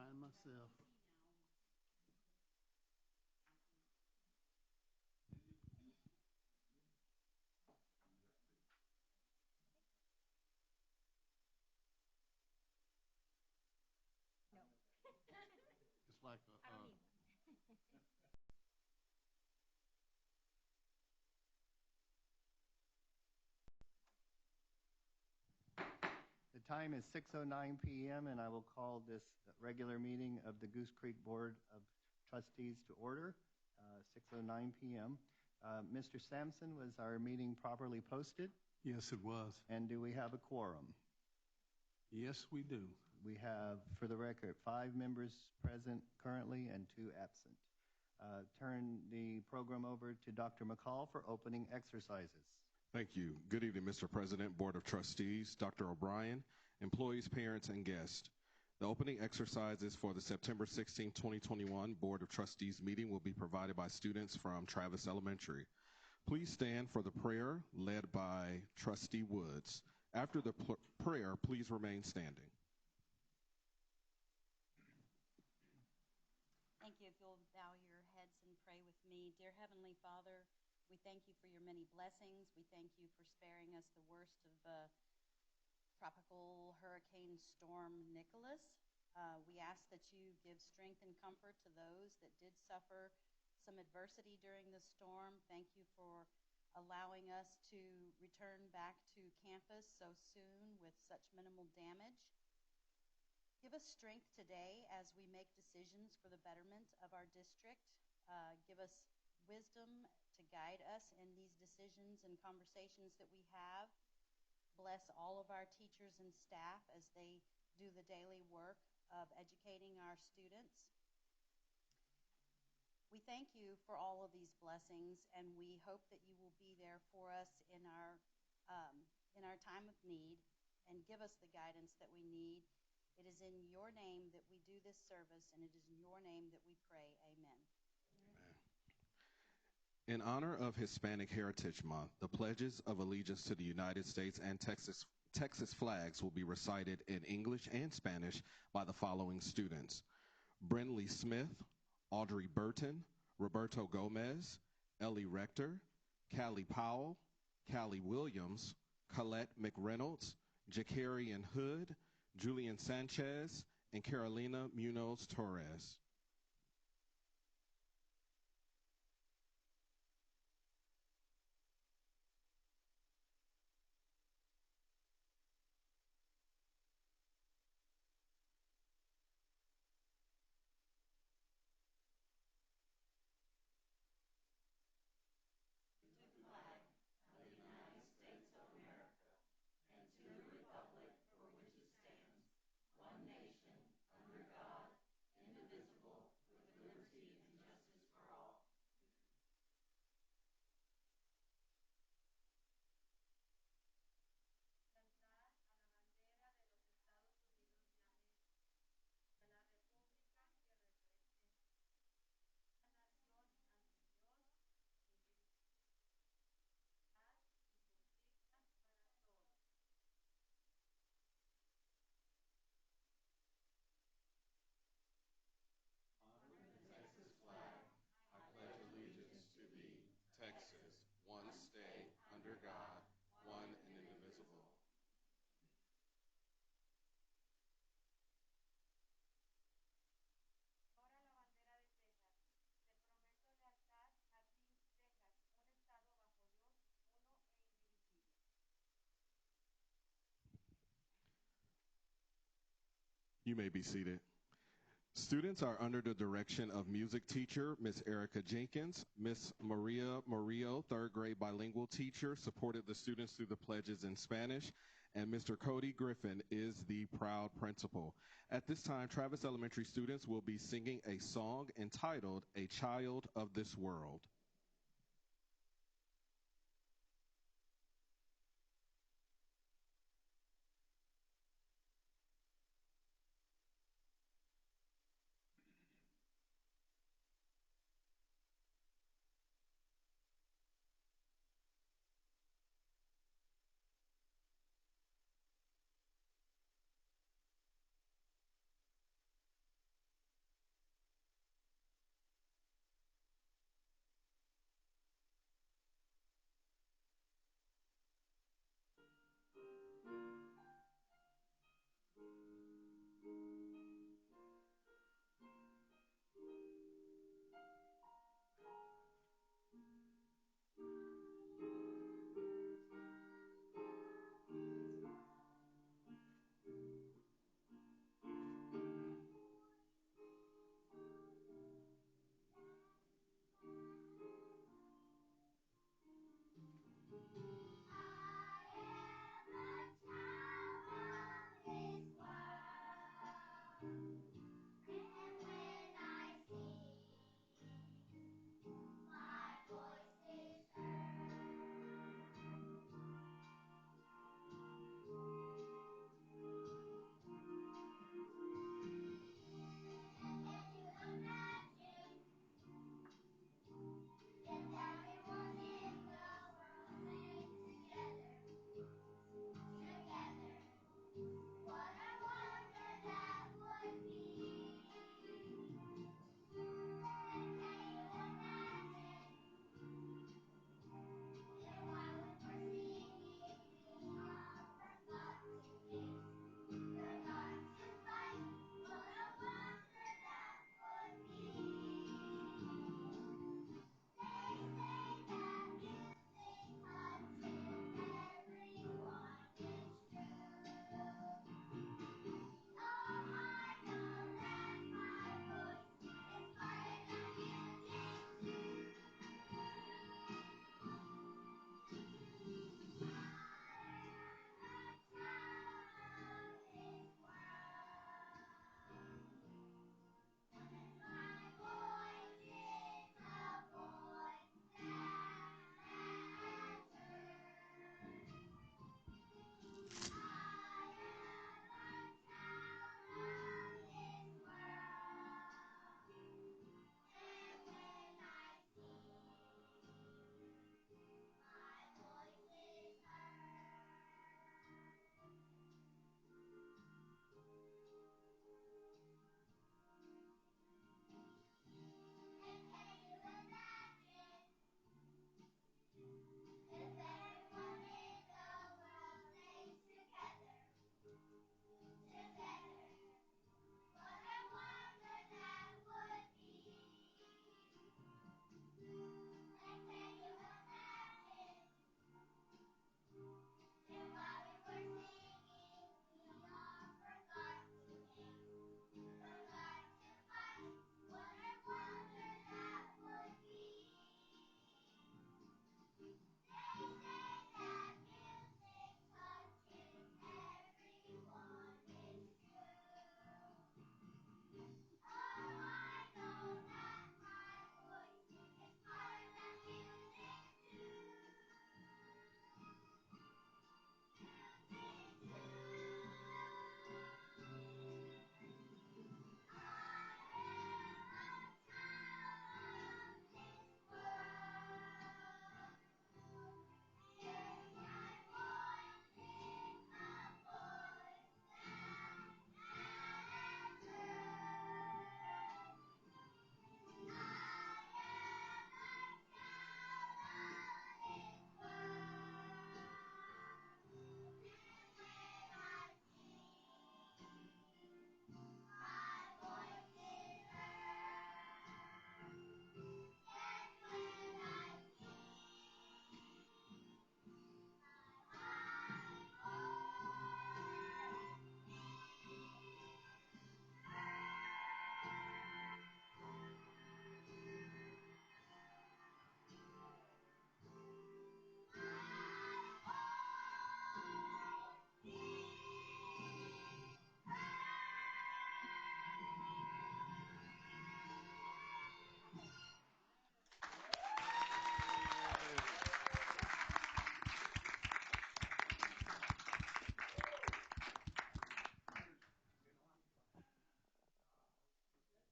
by myself. No. It's like a. I don't need The time is 6:09 p.m. and I will call this regular meeting of the Goose Creek Board of Trustees to order, 6:09 p.m. Mr. Sampson, was our meeting properly posted? Yes, it was. And do we have a quorum? Yes, we do. We have, for the record, 5 members present currently and 2 absent. Turn the program over to Dr. McCall for opening exercises. Thank you. Good evening, Mr. President, Board of Trustees, Dr. O'Brien, employees, parents, and guests. The opening exercises for the September 16, 2021 Board of Trustees meeting will be provided by students from Travis Elementary. Please stand for the prayer led by Trustee Woods. After the prayer, please remain standing. Thank you. If you'll bow your heads and pray with me. Dear Heavenly Father, we thank you for your many blessings. We thank you for sparing us the worst of tropical hurricane storm Nicholas. We ask that you give strength and comfort to those that did suffer some adversity during the storm. Thank you for allowing us to return back to campus so soon with such minimal damage. Give us strength today as we make decisions for the betterment of our district. Give us wisdom to guide us in these decisions and conversations that we have. Bless all of our teachers and staff as they do the daily work of educating our students. We thank you for all of these blessings, and we hope that you will be there for us in our time of need and give us the guidance that we need. It is in your name that we do this service, and it is in your name that we pray. Amen. Amen. In honor of Hispanic Heritage Month, the pledges of allegiance to the United States and Texas flags will be recited in English and Spanish by the following students: Brinley Smith, Audrey Burton, Roberto Gomez, Ellie Rector, Callie Powell, Callie Williams, Colette McReynolds, Jacarian Hood, Julian Sanchez, and Carolina Munoz Torres. Texas, one state, under God, one and indivisible. ahora la bandera de Texas. Te prometo lealtad a ti, Texas, un estado bajo Dios, uno e indivisible. You may be seated. Students are under the direction of music teacher, Miss Erica Jenkins. Miss Maria Murillo, third grade bilingual teacher, supported the students through the pledges in Spanish. And Mr. Cody Griffin is the proud principal. At this time, Travis Elementary students will be singing a song entitled "A Child of This World."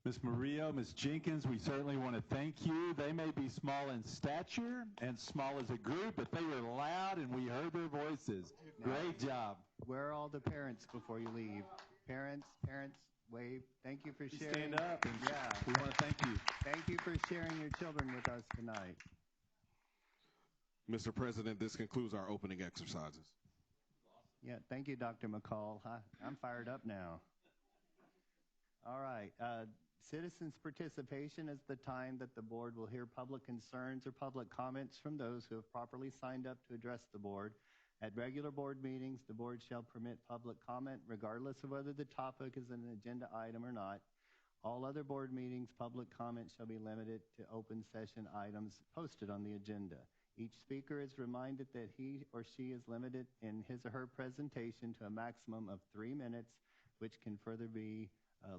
Ms. Murillo, Ms. Jenkins, we certainly want to thank you. They may be small in stature and small as a group, but they were loud and we heard their voices. Great job. Where are all the parents before you leave? Parents, wave. Thank you for sharing. Stand up and yeah. We want to thank you. Thank you for sharing your children with us tonight. Mr. President, this concludes our opening exercises. Yeah, thank you, Dr. McCall. I'm fired up now. All right. Citizens' participation is the time that the board will hear public concerns or public comments from those who have properly signed up to address the board. At regular board meetings, the board shall permit public comment regardless of whether the topic is an agenda item or not. All other board meetings, public comment shall be limited to open session items posted on the agenda. Each speaker is reminded that he or she is limited in his or her presentation to a maximum of 3 minutes, which can further be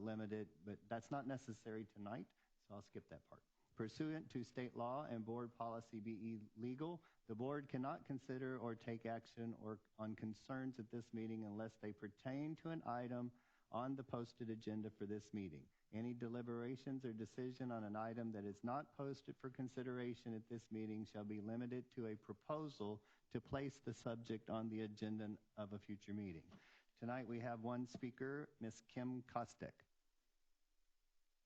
limited, but that's not necessary tonight, so I'll skip that part. Pursuant to state law and board policy BE legal, the board cannot consider or take action on concerns at this meeting unless they pertain to an item on the posted agenda for this meeting. Any deliberations or decision on an item that is not posted for consideration at this meeting shall be limited to a proposal to place the subject on the agenda of a future meeting. Tonight we have one speaker, Ms. Kim Kostek.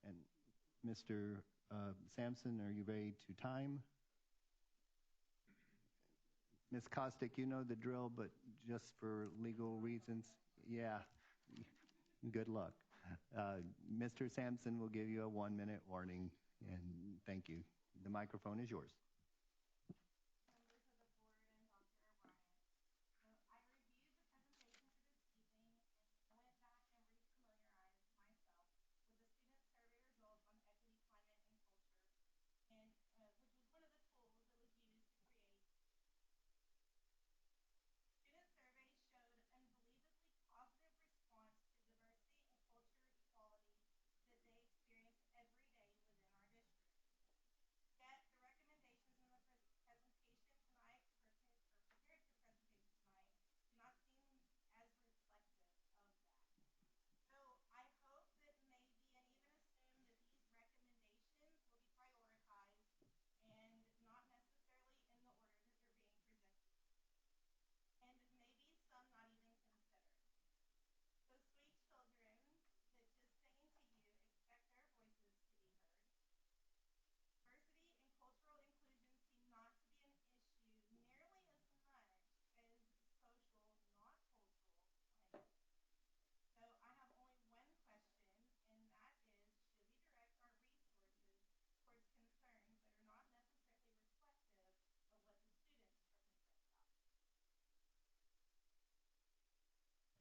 And Mr. Sampson, are you ready to time? Ms. Kostek, you know the drill, but just for legal reasons, yeah, good luck. Mr. Sampson will give you a 1-minute warning, and thank you. The microphone is yours.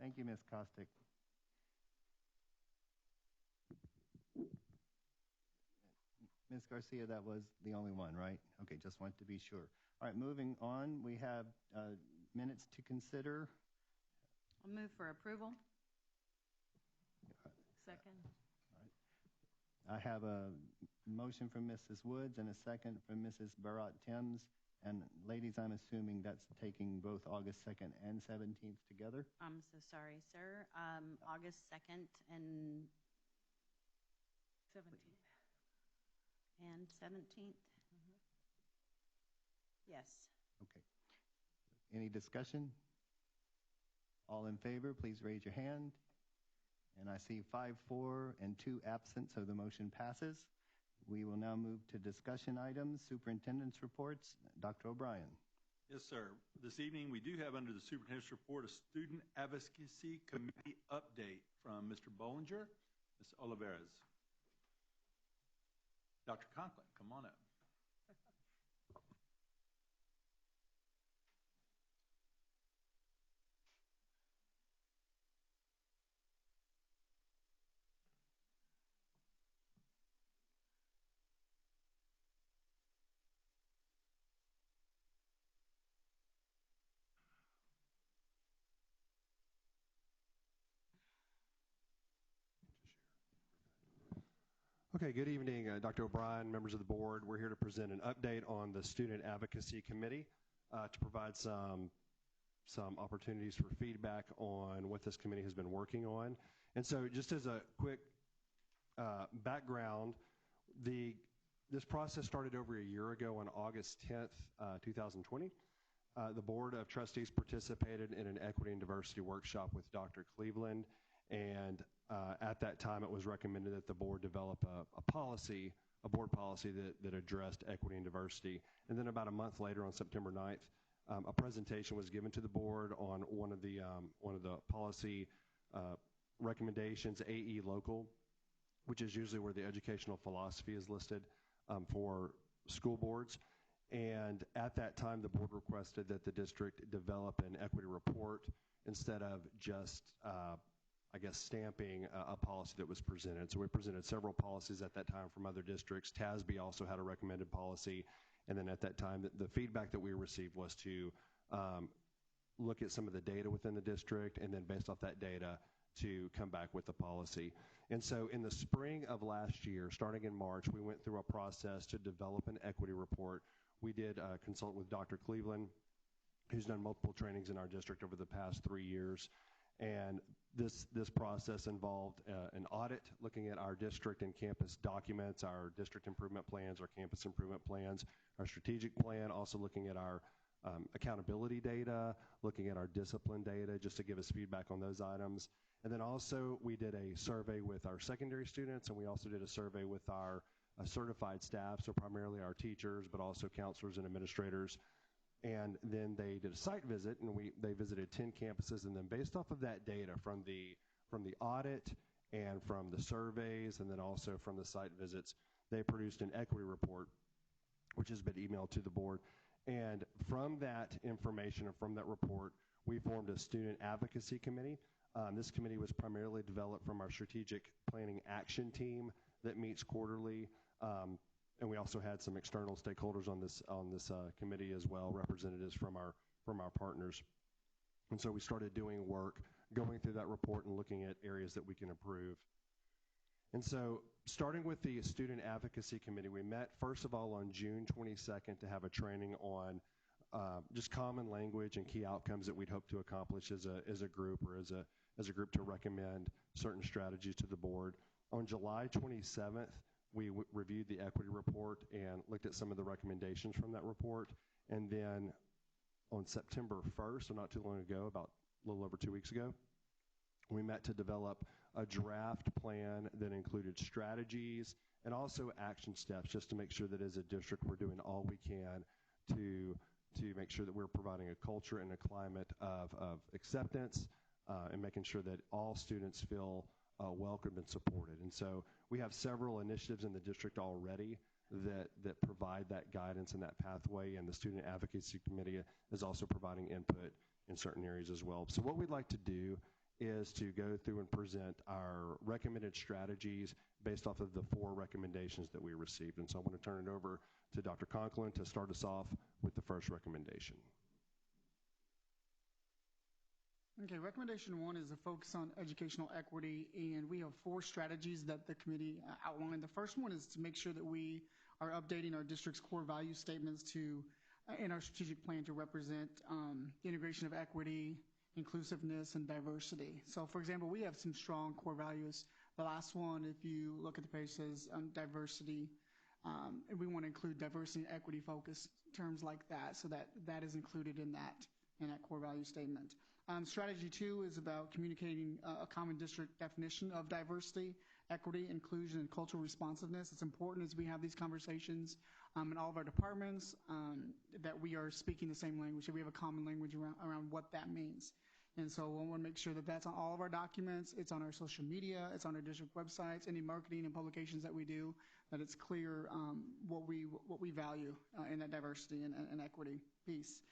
Thank you, Ms. Kostek. Ms. Garcia, that was the only one, right? Okay, just wanted to be sure. All right, moving on, we have minutes to consider. I'll move for approval. Second. All right. I have a motion from Mrs. Woods and a second from Mrs. Barat-Timms. And ladies, I'm assuming that's taking both August 2nd and 17th together? I'm so sorry, sir. August 2nd and 17th. And 17th? Mm-hmm. Yes. Okay. Any discussion? All in favor, please raise your hand. And I see 5 for and 2 absent, so the motion passes. We will now move to discussion items, Superintendent's Reports. Dr. O'Brien. Yes, sir. This evening, we do have under the Superintendent's Report a Student Advocacy Committee update from Mr. Bollinger, Ms. Olivares. Dr. Conklin, come on up. Okay, good evening, Dr. O'Brien, members of the board. We're here to present an update on the Student Advocacy Committee to provide some opportunities for feedback on what this committee has been working on. And so just as a quick background, this process started over a year ago on August 10th, 2020. The Board of Trustees participated in an equity and diversity workshop with Dr. Cleveland, and at that time it was recommended that the board develop a board policy that addressed equity and diversity. And then about a month later, on September 9th, a presentation was given to the board on one of the policy recommendations, AE Local, which is usually where the educational philosophy is listed for school boards. And at that time, the board requested that the district develop an equity report instead of just stamping a policy that was presented. So we presented several policies at that time from other districts. TASB also had a recommended policy. And then at that time, the feedback that we received was to look at some of the data within the district, and then based off that data, to come back with the policy. And so in the spring of last year, starting in March, we went through a process to develop an equity report. We did consult with Dr. Cleveland, who's done multiple trainings in our district over the past 3 years. And this process involved an audit, looking at our district and campus documents, our district improvement plans, our campus improvement plans, our strategic plan, also looking at our accountability data, looking at our discipline data, just to give us feedback on those items. And then also we did a survey with our secondary students, and we also did a survey with our certified staff, so primarily our teachers, but also counselors and administrators. And then they did a site visit, and they visited 10 campuses, and then based off of that data from the audit and from the surveys, and then also from the site visits, they produced an equity report, which has been emailed to the board. And from that information and from that report, we formed a student advocacy committee. This committee was primarily developed from our strategic planning action team that meets quarterly. And we also had some external stakeholders on this committee as well, representatives from our partners. And so we started doing work, going through that report and looking at areas that we can improve. And so starting with the Student Advocacy Committee, we met first of all on June 22nd to have a training on just common language and key outcomes that we'd hope to accomplish as a group, or as a group to recommend certain strategies to the board. On July 27th, we reviewed the equity report and looked at some of the recommendations from that report. And then on September 1st, so not too long ago, about a little over 2 weeks ago, we met to develop a draft plan that included strategies and also action steps, just to make sure that as a district we're doing all we can to make sure that we're providing a culture and a climate of acceptance and making sure that all students feel welcomed and supported. And so we have several initiatives in the district already that provide that guidance and that pathway, and the Student Advocacy Committee is also providing input in certain areas as well. So what we'd like to do is to go through and present our recommended strategies based off of the 4 recommendations that we received. And so I'm going to turn it over to Dr. Conklin to start us off with the first recommendation. Okay, recommendation 1 is a focus on educational equity, and we have 4 strategies that the committee outlined. The first one is to make sure that we are updating our district's core value statements in our strategic plan to represent the integration of equity, inclusiveness, and diversity. So, for example, we have some strong core values. The last one, if you look at the page, says diversity, and we want to include diversity and equity focus terms like that, so that is included in that core value statement. Strategy 2 is about communicating a common district definition of diversity, equity, inclusion, and cultural responsiveness. It's important as we have these conversations in all of our departments that we are speaking the same language, that we have a common language around what that means. And so we want to make sure that that's on all of our documents, it's on our social media, it's on our district websites, any marketing and publications that we do, that it's clear what we value in that diversity and equity piece.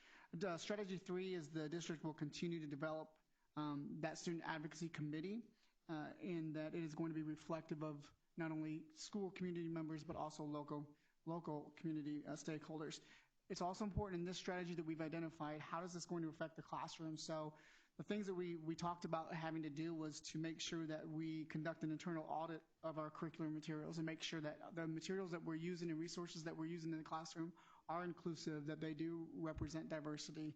Strategy 3 is the district will continue to develop that student advocacy committee, in that it is going to be reflective of not only school community members but also local community stakeholders. It's also important in this strategy that we've identified how is this going to affect the classroom. So the things that we talked about having to do was to make sure that we conduct an internal audit of our curricular materials and make sure that the materials that we're using and resources that we're using in the classroom are inclusive, that they do represent diversity,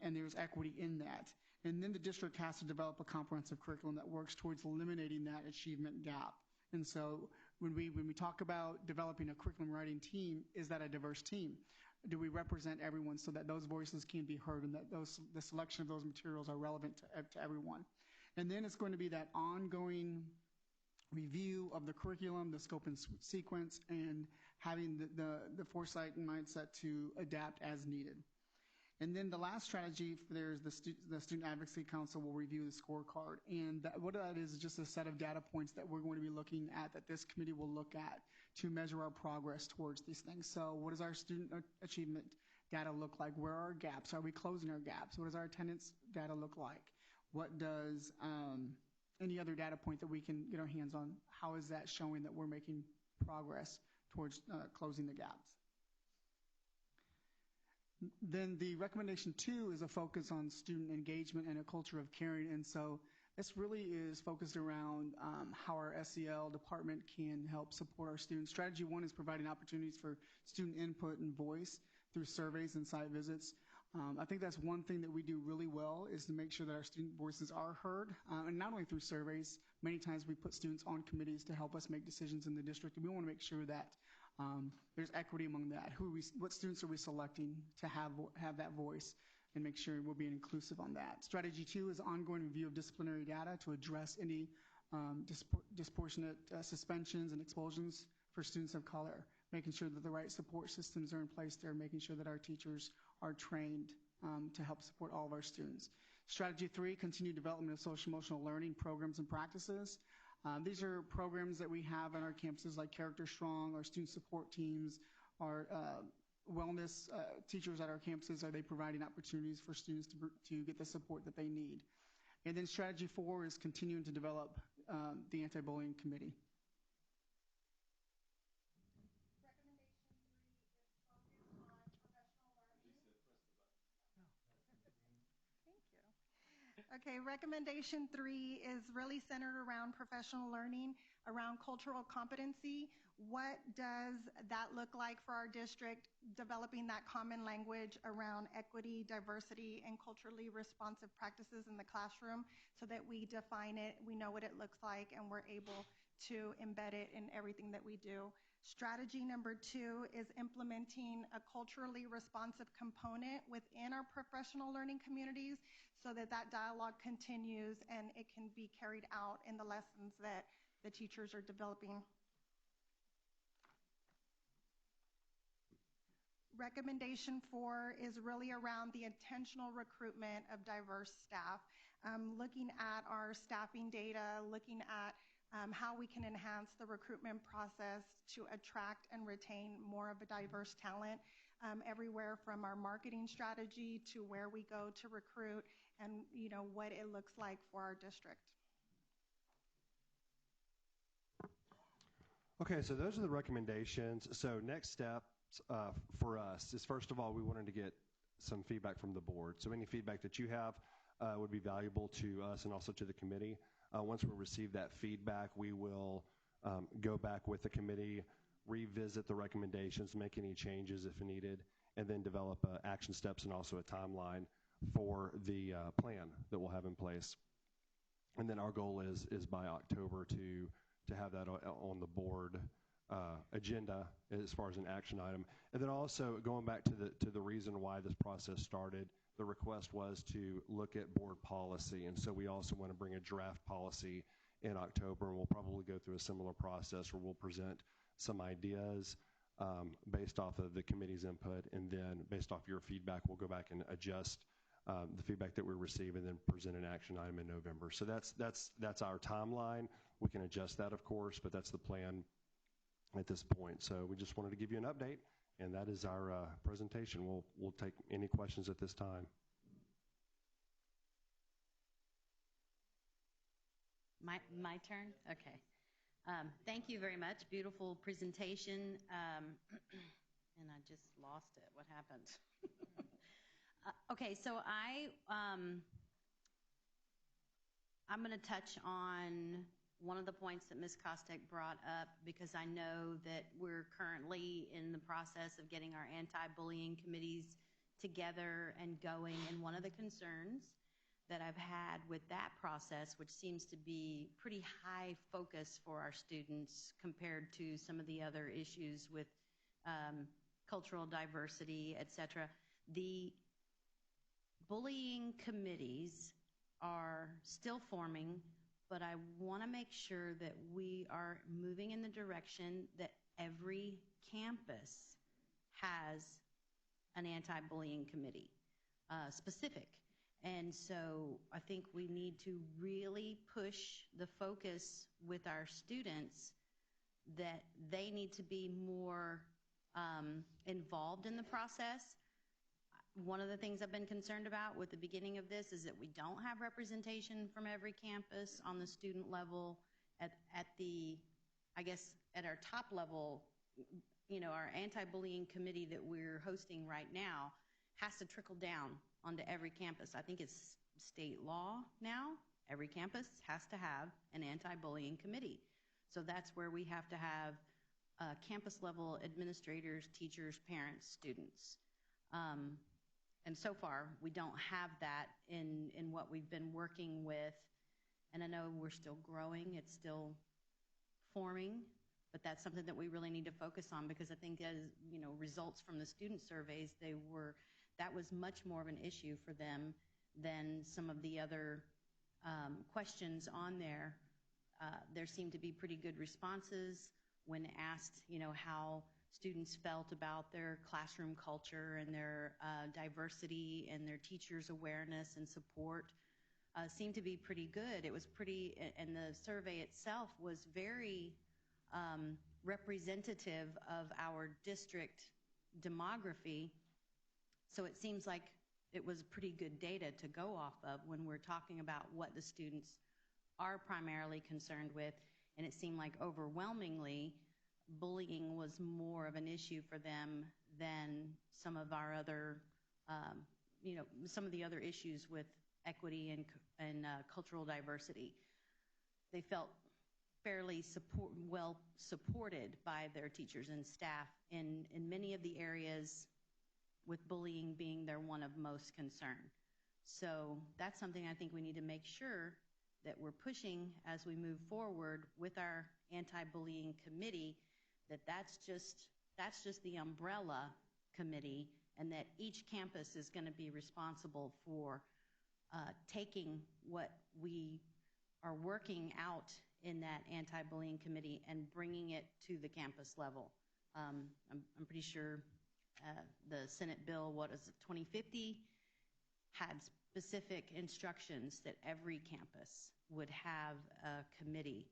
and there's equity in that. And then the district has to develop a comprehensive curriculum that works towards eliminating that achievement gap. And so when we talk about developing a curriculum writing team, is that a diverse team? Do we represent everyone so that those voices can be heard and that the selection of those materials are relevant to everyone? And then it's going to be that ongoing review of the curriculum, the scope and sequence, and having the foresight and mindset to adapt as needed. And then the last strategy, there's the Student Advocacy Council will review the scorecard. And what that is just a set of data points that we're going to be looking at, that this committee will look at to measure our progress towards these things. So what does our student achievement data look like? Where are our gaps? Are we closing our gaps? What does our attendance data look like? What does any other data point that we can get our hands on. How is that showing that we're making progress towards closing the gaps? Then the recommendation 2 is a focus on student engagement and a culture of caring. And so this really is focused around how our SEL department can help support our students. Strategy 1 is providing opportunities for student input and voice through surveys and site visits. I think that's one thing that we do really well, is to make sure that our student voices are heard. And not only through surveys, many times we put students on committees to help us make decisions in the district. And we want to make sure that there's equity among that. What students are we selecting to have that voice, and make sure we're being inclusive on that. Strategy 2 is ongoing review of disciplinary data to address any disproportionate suspensions and expulsions for students of color, making sure that the right support systems are in place there, making sure that our teachers are trained to help support all of our students. Strategy 3, continued development of social emotional learning programs and practices. These are programs that we have on our campuses like Character Strong, our student support teams, our wellness teachers at our campuses. Are they providing opportunities for students to get the support that they need? And then strategy 4 is continuing to develop the anti-bullying committee. Okay, recommendation 3 is really centered around professional learning, around cultural competency. What does that look like for our district, developing that common language around equity, diversity, and culturally responsive practices in the classroom, so that we define it, we know what it looks like, and we're able to embed it in everything that we do. Strategy number 2 is implementing a culturally responsive component within our professional learning communities, so that that dialogue continues and it can be carried out in the lessons that the teachers are developing. Recommendation 4 is really around the intentional recruitment of diverse staff, looking at our staffing data, looking at how we can enhance the recruitment process to attract and retain more of a diverse talent, everywhere from our marketing strategy to where we go to recruit, and what it looks like for our district. Okay, so those are the recommendations. So next steps for us is, first of all, we wanted to get some feedback from the board. So any feedback that you have would be valuable to us and also to the committee. Once we receive that feedback, we will go back with the committee, revisit the recommendations, make any changes if needed, and then develop action steps and also a timeline for the plan that we'll have in place. And then our goal is by October to have that on the board agenda as far as an action item. And then also going back to the reason why this process started, the request was to look at board policy. And so we also want to bring a draft policy in October, and we'll probably go through a similar process where we'll present some ideas based off of the committee's input, and then based off your feedback, we'll go back and adjust the feedback that we receive, and then present an action item in November. So that's our timeline. We can adjust that, of course, but that's the plan at this point. So we just wanted to give you an update, and that is our presentation. We'll take any questions at this time. My turn? Okay. Thank you very much. Beautiful presentation. And I just lost it. What happened? Okay, so I'm going to touch on one of the points that Ms. Kostek brought up, because I know that we're currently in the process of getting our anti-bullying committees together and going. And one of the concerns that I've had with that process, which seems to be pretty high focus for our students compared to some of the other issues with cultural diversity, et cetera, the bullying committees are still forming, but I want to make sure that we are moving in the direction that every campus has an anti-bullying committee, specific. And so I think we need to really push the focus with our students that they need to be more involved in the process. one of the things I've been concerned about with the beginning of this is that we don't have representation from every campus on the student level at the, I guess, at our top level. You know, our anti-bullying committee that we're hosting right now has to trickle down onto every campus. I think it's state law now. Every campus has to have an anti-bullying committee. So that's where we have to have campus level administrators, teachers, parents, students. And so far, we don't have that in what we've been working with. And I know we're still growing, it's still forming, but that's something that we really need to focus on, because I think as, you know, results from the student surveys, that was much more of an issue for them than some of the other questions on there. There seemed to be pretty good responses when asked, you know, how students felt about their classroom culture and their diversity and their teachers' awareness and support. Seemed to be pretty good. It was pretty, and the survey itself was very representative of our district demography. So it seems like it was pretty good data to go off of when we're talking about what the students are primarily concerned with. And it seemed like overwhelmingly bullying was more of an issue for them than some of our other, you know, some of the other issues with equity and cultural diversity. They felt fairly well supported by their teachers and staff in many of the areas, with bullying being their one of most concern. So that's something I think we need to make sure that we're pushing as we move forward with our anti-bullying committee, that's just the umbrella committee, and that each campus is going to be responsible for taking what we are working out in that anti-bullying committee and bringing it to the campus level. I'm pretty sure the Senate bill, 2050, had specific instructions that every campus would have a committee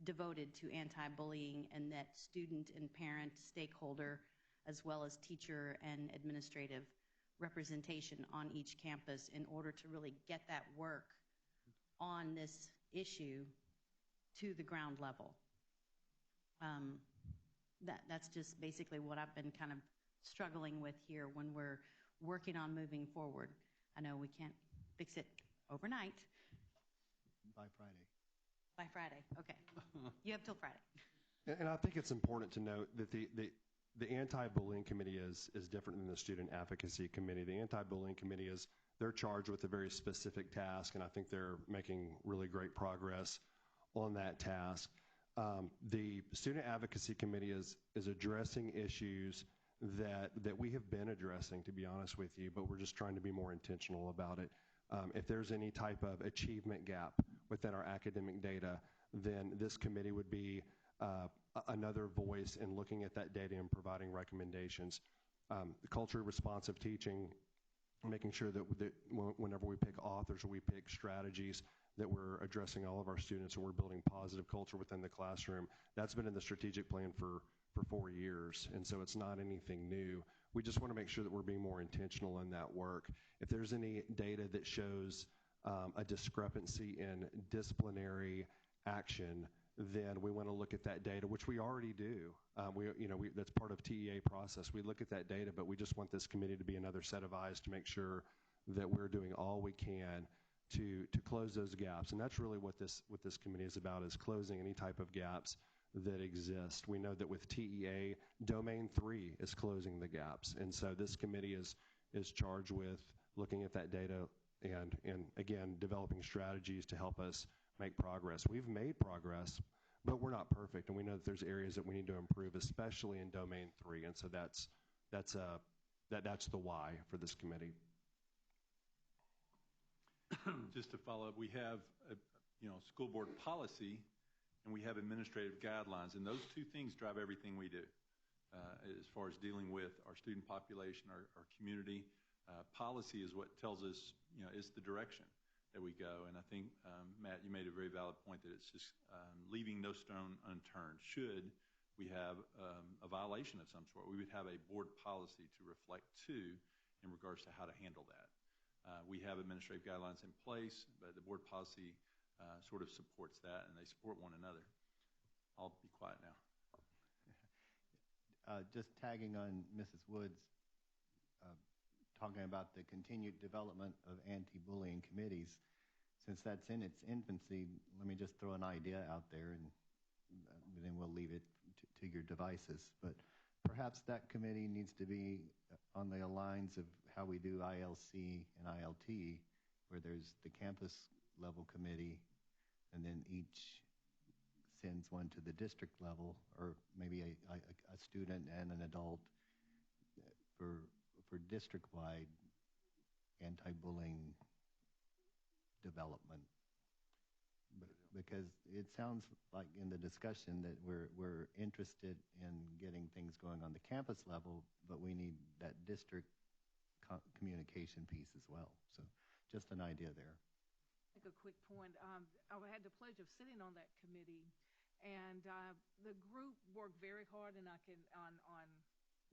devoted to anti-bullying, and that student and parent stakeholder, as well as teacher and administrative representation on each campus, in order to really get that work on this issue to the ground level. That's just basically what I've been kind of struggling with here when we're working on moving forward. I know we can't fix it overnight. By Friday. By Friday, okay. You have till Friday. And I think it's important to note that the anti-bullying committee is different than the student advocacy committee. The anti-bullying committee they're charged with a very specific task, and I think they're making really great progress on that task. The student advocacy committee is addressing issues that we have been addressing, to be honest with you, but we're just trying to be more intentional about it. If there's any type of achievement gap within our academic data, then this committee would be another voice in looking at that data and providing recommendations. The culturally responsive teaching, making sure that whenever we pick authors or we pick strategies, that we're addressing all of our students and we're building positive culture within the classroom. That's been in the strategic plan for 4 years, and so it's not anything new. We just want to make sure that we're being more intentional in that work. If there's any data that shows a discrepancy in disciplinary action, then we want to look at that data, which we already do. That's part of TEA process. We look at that data, but we just want this committee to be another set of eyes to make sure that we're doing all we can to close those gaps. And that's really what this committee is about, is closing any type of gaps that exist. We know that with TEA, Domain 3 is closing the gaps. And so this committee is charged with looking at that data and again, developing strategies to help us make progress. We've made progress, but we're not perfect. And we know that there's areas that we need to improve, especially in Domain 3. And so that's the why for this committee. Just to follow up, we have school board policy, and we have administrative guidelines, and those two things drive everything we do as far as dealing with our student population, our community. Policy is what tells us, is the direction that we go. And I think, Matt, you made a very valid point that it's just leaving no stone unturned. Should we have a violation of some sort, we would have a board policy to reflect to, in regards to how to handle that. We have administrative guidelines in place, but the board policy sort of supports that, and they support one another. I'll be quiet now. Just tagging on Mrs. Woods, talking about the continued development of anti-bullying committees. Since that's in its infancy, let me just throw an idea out there, and then we'll leave it to your devices. But perhaps that committee needs to be on the lines of how we do ILC and ILT, where there's the campus level committee, and then each sends one to the district level, or maybe a student and an adult for district-wide anti-bullying development. Because it sounds like in the discussion that we're interested in getting things going on the campus level, but we need that district communication piece as well. So just an idea there. Make a quick point. I had the pleasure of sitting on that committee, and the group worked very hard, and on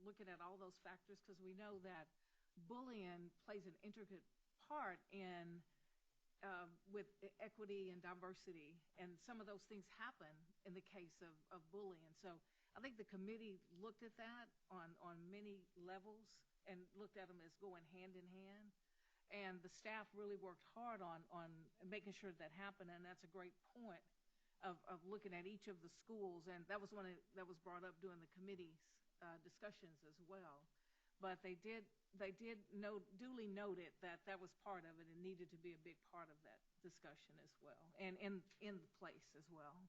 looking at all those factors, because we know that bullying plays an intricate part in with equity and diversity, and some of those things happen in the case of bullying. So I think the committee looked at that on many levels and looked at them as going hand in hand. And the staff really worked hard on making sure that happened, and that's a great point of looking at each of the schools. And that was one that was brought up during the committee's discussions as well. But they duly noted that was part of it and needed to be a big part of that discussion as well, and in the place as well.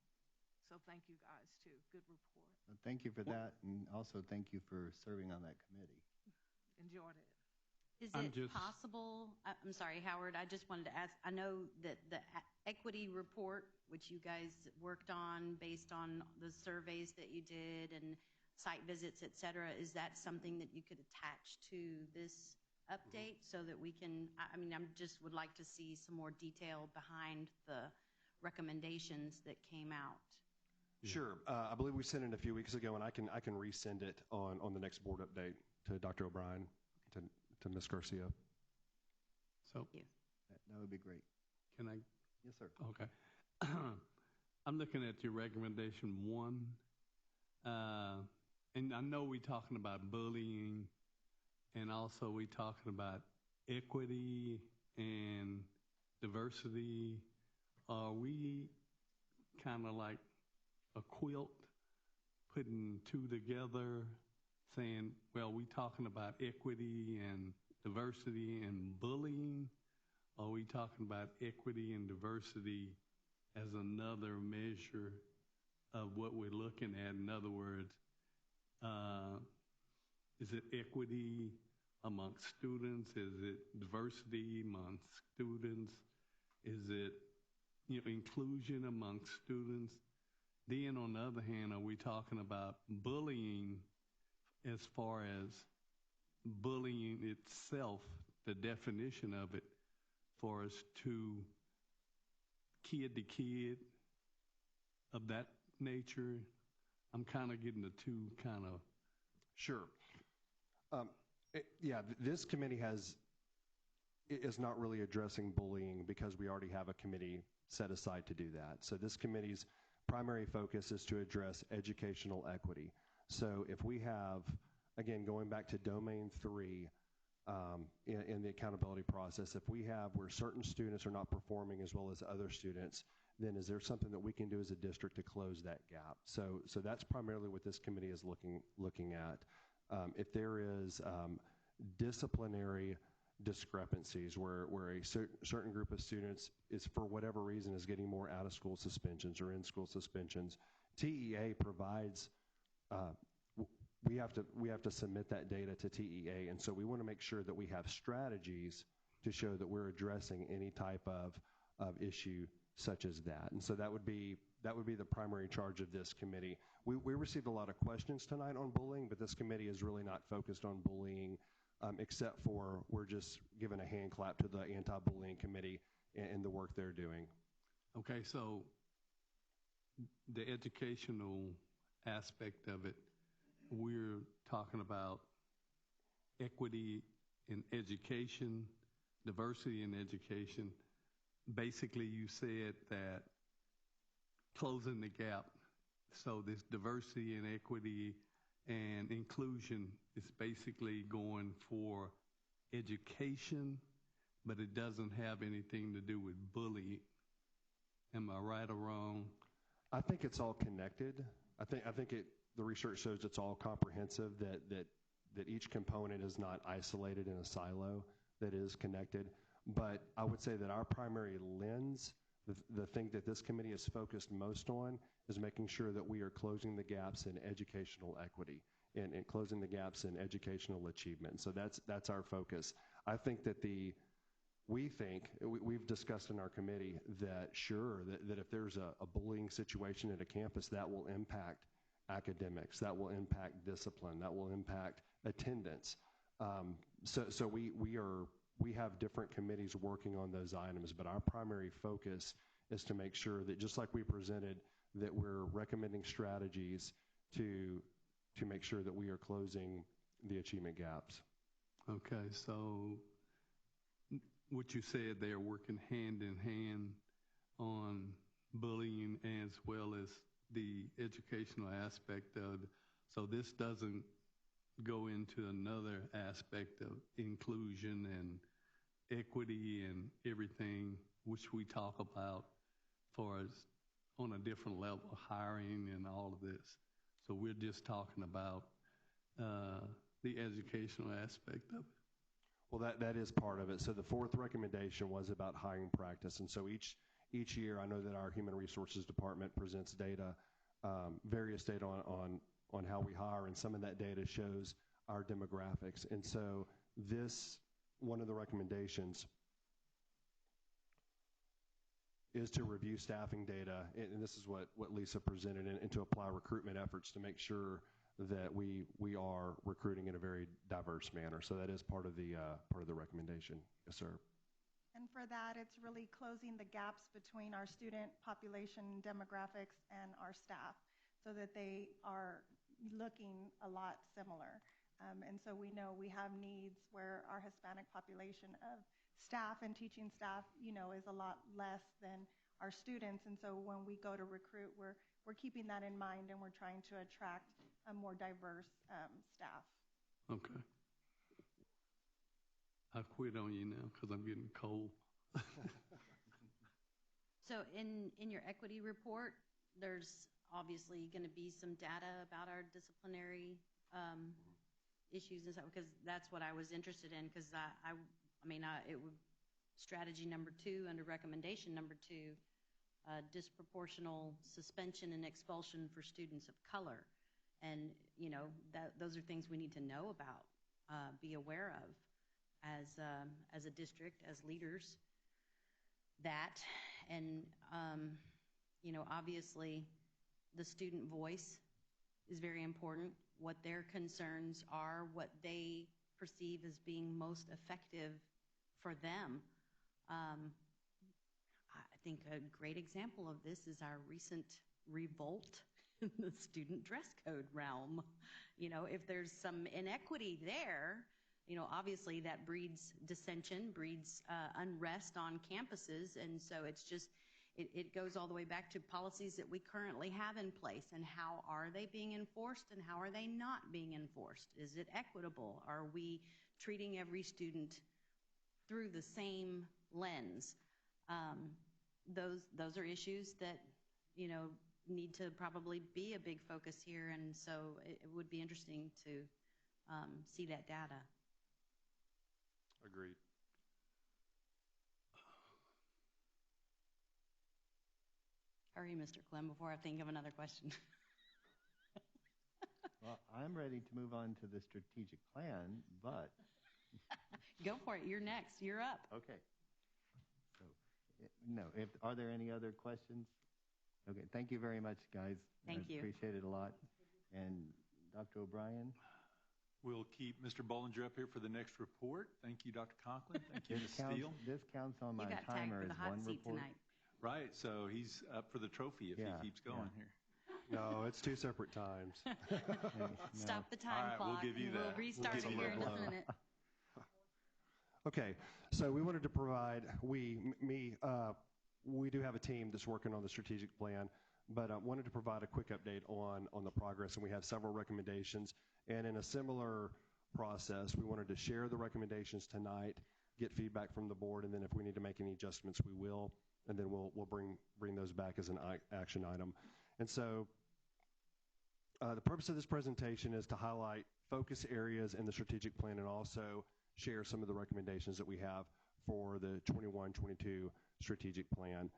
So thank you guys too. Good report. Well, thank you for that, and also thank you for serving on that committee. Enjoyed it. Is it possible, I'm sorry, Howard, I just wanted to ask, I know that the equity report, which you guys worked on based on the surveys that you did and site visits, et cetera, is that something that you could attach to this update so that we can, I mean, I just would like to see some more detail behind the recommendations that came out. Sure. I believe we sent it a few weeks ago, and I can resend it on the next board update to Dr. O'Brien, to Ms. Garcia. So that would be great. Can I? Yes, sir. Okay. I'm looking at your recommendation 1. And I know we're talking about bullying, and also we're talking about equity and diversity. Are we kind of like a quilt putting two together, saying, well, we're talking about equity and diversity and bullying? Or are we talking about equity and diversity as another measure of what we're looking at? In other words, is it equity amongst students? Is it diversity amongst students? Is it inclusion amongst students? Then on the other hand, are we talking about bullying as far as bullying itself, the definition of it, for us to kid to kid of that nature? I'm kind of getting the two kind of. Sure. This committee is not really addressing bullying because we already have a committee set aside to do that. So this committee's primary focus is to address educational equity. So if we have, again, going back to domain 3 in the accountability process, if we have where certain students are not performing as well as other students, then is there something that we can do as a district to close that gap? So that's primarily what this committee is looking at. If there is disciplinary discrepancies where a certain group of students is, for whatever reason, is getting more out-of-school suspensions or in-school suspensions, TEA provides, we have to submit that data to TEA, and so we want to make sure that we have strategies to show that we're addressing any type of issue such as that. And so that would be the primary charge of this committee. We received a lot of questions tonight on bullying, but this committee is really not focused on bullying, except for we're just giving a hand clap to the anti-bullying committee and the work they're doing. Okay, so the educational aspect of it, we're talking about equity in education, diversity in education. Basically, you said that closing the gap. So this diversity and equity and inclusion is basically going for education, but it doesn't have anything to do with bullying. Am I right or wrong? I think it's all connected. The research shows it's all comprehensive, that each component is not isolated in a silo, that is connected. But I would say that our primary lens, the thing that this committee is focused most on, is making sure that we are closing the gaps in educational equity and closing the gaps in educational achievement. So that's our focus. I think that we've discussed in our committee that that if there's a bullying situation at a campus, that will impact academics, that will impact discipline, that will impact attendance. So we have different committees working on those items, but our primary focus is to make sure that, just like we presented, that we're recommending strategies to make sure that we are closing the achievement gaps. Okay, so what you said, they're working hand in hand on bullying as well as the educational aspect of it. So this doesn't go into another aspect of inclusion and equity and everything, which we talk about for us on a different level, hiring and all of this. So we're just talking about the educational aspect of it. Well, that is part of it. So the fourth recommendation was about hiring practice. And so each year, I know that our Human Resources Department presents data, various data on how we hire, and some of that data shows our demographics. And so one of the recommendations is to review staffing data, and this is what Lisa presented, and to apply recruitment efforts to make sure that we are recruiting in a very diverse manner. So that is part of the recommendation. Yes, sir. And for that, it's really closing the gaps between our student population demographics and our staff so that they are looking a lot similar. And so we know we have needs where our Hispanic population of staff and teaching staff, is a lot less than our students. And so when we go to recruit, we're keeping that in mind, and we're trying to attract a more diverse staff. Okay. I'll quit on you now because I'm getting cold. So in your equity report, there's obviously going to be some data about our disciplinary issues and stuff, because that's what I was interested in, because it would strategy number 2 under recommendation number 2, disproportional suspension and expulsion for students of color. And, those are things we need to know about, be aware of as a district, as leaders. That, and, obviously the student voice is very important, what their concerns are, what they perceive as being most effective for them. I think a great example of this is our recent revolt in the student dress code realm. If there's some inequity there, obviously that breeds dissension, breeds unrest on campuses. And so it goes all the way back to policies that we currently have in place, and how are they being enforced and how are they not being enforced? Is it equitable? Are we treating every student through the same lens? Those are issues that, need to probably be a big focus here. And so it would be interesting to see that data. Agreed. Hurry, Mr. Clem, before I think of another question. Well, I'm ready to move on to the strategic plan, but... Go for it. You're next. You're up. Okay. So, are there any other questions? Okay, thank you very much, guys. Thank you. Appreciate it a lot. And Dr. O'Brien? We'll keep Mr. Bollinger up here for the next report. Thank you, Dr. Conklin. Thank you, Ms. Steele. This counts on my You got timer tagged for as the hot one seat report. tonight. Right, so he's up for the trophy if he keeps going here. No, it's 2 separate times. Stop the time All right, clock. we'll give you that. We'll restart We'll it give here you in that. a minute. Okay, so we wanted to provide, we do have a team that's working on the strategic plan, but wanted to provide a quick update on the progress, and we have several recommendations. And in a similar process, we wanted to share the recommendations tonight, get feedback from the board, and then if we need to make any adjustments, we will, and then we'll bring those back as an action item. And so the purpose of this presentation is to highlight focus areas in the strategic plan and also share some of the recommendations that we have for the 21-22 strategic plan.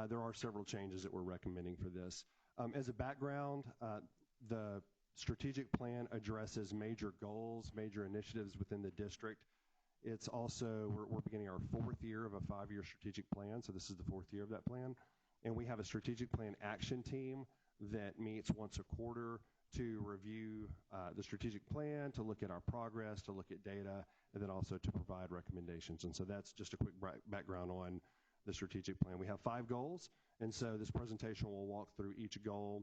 There are several changes that we're recommending for this. As a background, the strategic plan addresses major goals, major initiatives within the district. It's also, we're beginning our 4th year of a 5-year strategic plan, so this is the 4th year of that plan. And we have a strategic plan action team that meets once a quarter to review the strategic plan, to look at our progress, to look at data, and then also to provide recommendations. And so that's just a quick background on the strategic plan. We have 5 goals, and so this presentation will walk through each goal,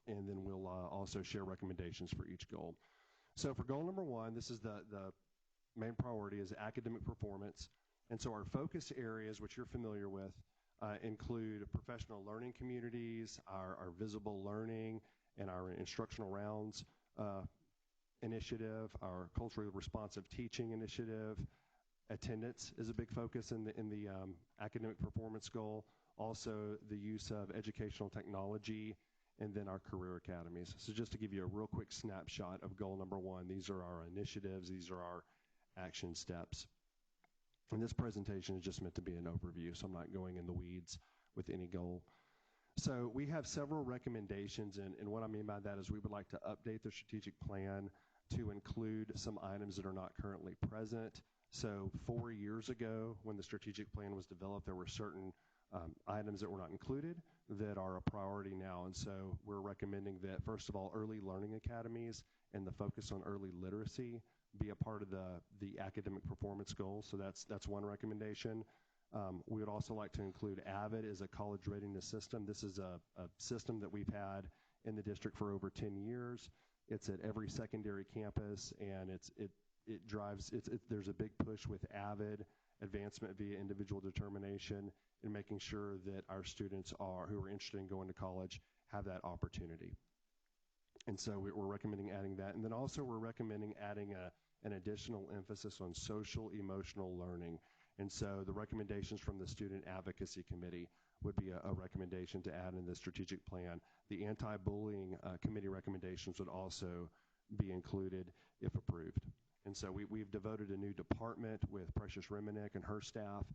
and then we'll also share recommendations for each goal. So for goal number 1, this is the main priority is academic performance. And so our focus areas, which you're familiar with, include professional learning communities, our visible learning, and our instructional rounds initiative, our culturally responsive teaching initiative. Attendance is a big focus in the academic performance goal. Also, the use of educational technology, and then our career academies. So just to give you a real quick snapshot of goal number 1, these are our initiatives, these are our action steps. And this presentation is just meant to be an overview, so I'm not going in the weeds with any goal. So we have several recommendations, and what I mean by that is we would like to update the strategic plan to include some items that are not currently present. So 4 years ago, when the strategic plan was developed, there were certain items that were not included that are a priority now. And so we're recommending that, first of all, early learning academies and the focus on early literacy be a part of the academic performance goals. So that's one recommendation. We would also like to include AVID as a college readiness system. This is a system that we've had in the district for over 10 years. It's at every secondary campus, and it drives, there's a big push with AVID, advancement via individual determination, and making sure that our students who are interested in going to college have that opportunity. And so we're recommending adding that. And then also we're recommending adding an additional emphasis on social emotional learning. And so the recommendations from the Student Advocacy Committee would be a recommendation to add in the strategic plan. The anti-bullying committee recommendations would also be included if approved. And so we've devoted a new department with Precious Reminick and her staff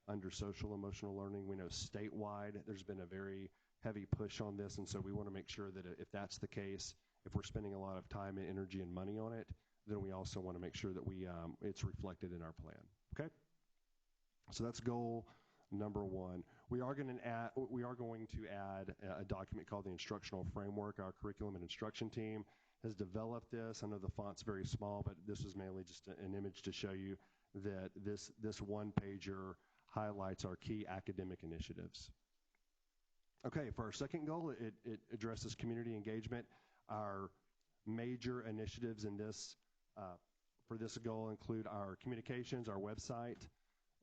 under social emotional learning. We know statewide there's been a very heavy push on this, and so we want to make sure that if that's the case, if we're spending a lot of time and energy and money on it, then we also want to make sure that it's reflected in our plan. Okay? So that's goal number 1. We are going to add a document called the Instructional Framework. Our curriculum and instruction team has developed this. I know the font's very small, but this is mainly just an image to show you that this one-pager highlights our key academic initiatives. Okay, for our second goal, it addresses community engagement. Our major initiatives in this for this goal include our communications, our website,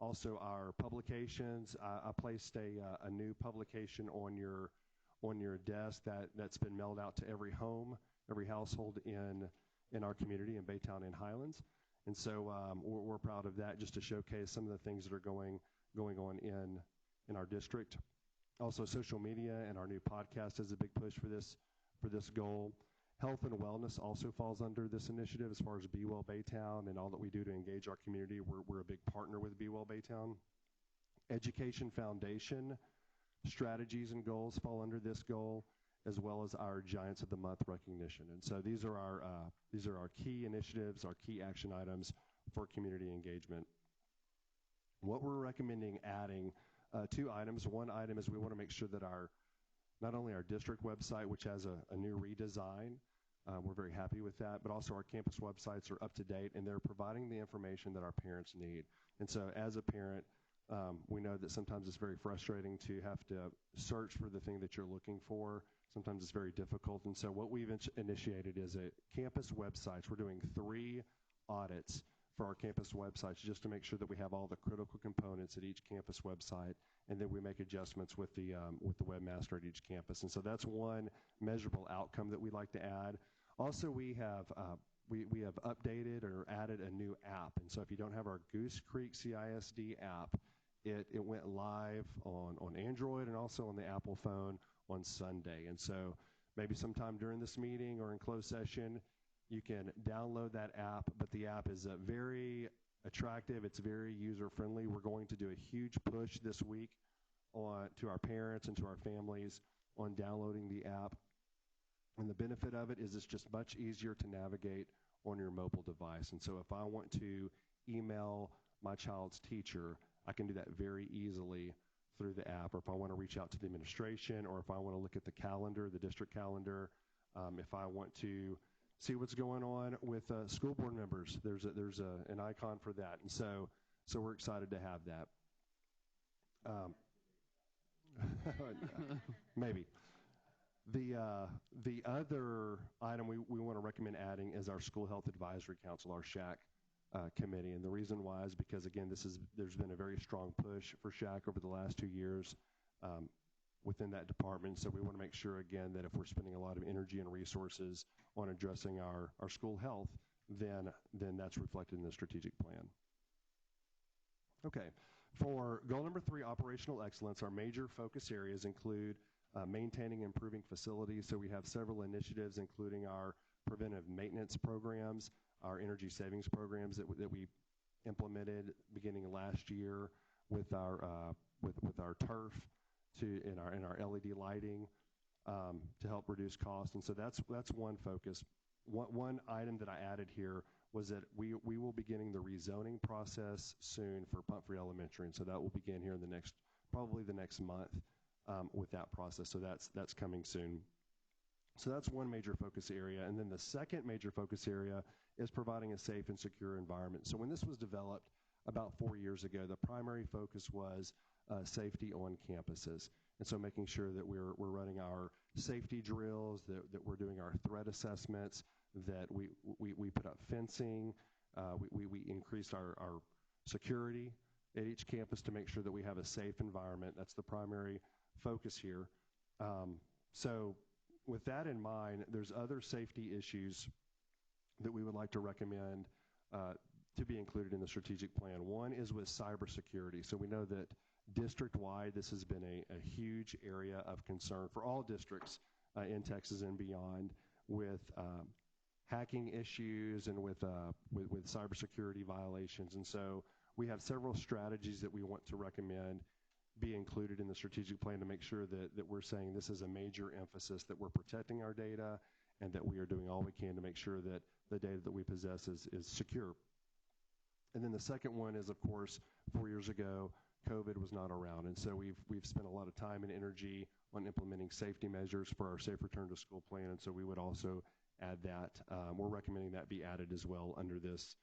also our publications. I placed a new publication on your desk that's been mailed out to every home, every household in our community in Baytown and Highlands. And so we're proud of that, just to showcase some of the things that are going on in our district. Also, social media and our new podcast is a big push for this goal. Health and wellness also falls under this initiative as far as Be Well Baytown and all that we do to engage our community. We're a big partner with Be Well Baytown. Education Foundation strategies and goals fall under this goal, as well as our Giants of the Month recognition. And so these are our key initiatives, our key action items for community engagement. What we're recommending adding 2 items. One item is we want to make sure that not only our district website, which has a new redesign, we're very happy with that, but also our campus websites are up to date and they're providing the information that our parents need. And so as a parent, we know that sometimes it's very frustrating to have to search for the thing that you're looking for. Sometimes it's very difficult. And so what we've initiated is a campus websites. We're doing 3 audits for our campus websites, just to make sure that we have all the critical components at each campus website, and then we make adjustments with the webmaster at each campus. And so that's one measurable outcome that we'd like to add. Also, we have updated or added a new app. And so if you don't have our Goose Creek CISD app, it went live on Android and also on the Apple phone on Sunday. And so maybe sometime during this meeting or in closed session, you can download that app, but the app is very attractive. It's very user-friendly. We're going to do a huge push this week to our parents and to our families on downloading the app. And the benefit of it is it's just much easier to navigate on your mobile device. And so if I want to email my child's teacher, I can do that very easily through the app. Or if I want to reach out to the administration, or if I want to look at the calendar, the district calendar, if I want to see what's going on with school board members, there's an icon for that. And so we're excited to have that. Maybe. The other item we want to recommend adding is our School Health Advisory Council, our SHAC committee. And the reason why is because, again, there's been a very strong push for SHAC over the last 2 years within that department. So we want to make sure, again, that if we're spending a lot of energy and resources on addressing our school health, then that's reflected in the strategic plan. Okay. For goal number 3, operational excellence, our major focus areas include maintaining and improving facilities. So we have several initiatives, including our preventive maintenance programs, our energy savings programs that we implemented beginning last year with our turf in our LED lighting to help reduce costs. And so that's one focus. One item that I added here was that we will be beginning the rezoning process soon for Pumphrey Elementary, and so that will begin here in probably the next month with that process. So that's coming soon. So that's one major focus area. And then the second major focus area is providing a safe and secure environment. So when this was developed about 4 years ago, the primary focus was safety on campuses. And so making sure that we're running our safety drills, that we're doing our threat assessments, that we put up fencing, we increased our security at each campus to make sure that we have a safe environment. That's the primary focus here. So with that in mind, there's other safety issues that we would like to recommend to be included in the strategic plan. One is with cybersecurity. So we know that district-wide, this has been a huge area of concern for all districts in Texas and beyond, with hacking issues and with cybersecurity violations. And so we have several strategies that we want to recommend be included in the strategic plan to make sure that we're saying this is a major emphasis, that we're protecting our data, and that we are doing all we can to make sure that the data that we possess is secure. And then the second one is, of course, 4 years ago, COVID was not around. And so we've spent a lot of time and energy on implementing safety measures for our Safe Return to School plan. And so we would also add that. We're recommending that be added as well under this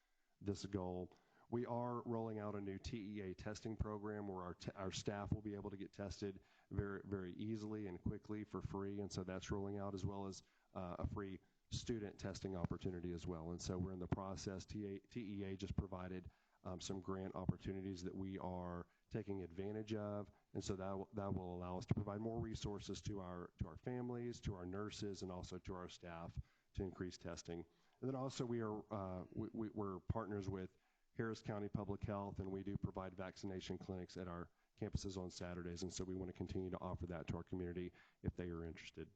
goal. We are rolling out a new TEA testing program where our staff will be able to get tested very, very easily and quickly for free. And so that's rolling out, as well as a free student testing opportunity as well. And so we're in the process. TEA just provided some grant opportunities that we are taking advantage of. And so that will allow us to provide more resources to our families, to our nurses, and also to our staff to increase testing. And then also we're partners with Harris County Public Health, and we do provide vaccination clinics at our campuses on Saturdays, and so we want to continue to offer that to our community if they are interested.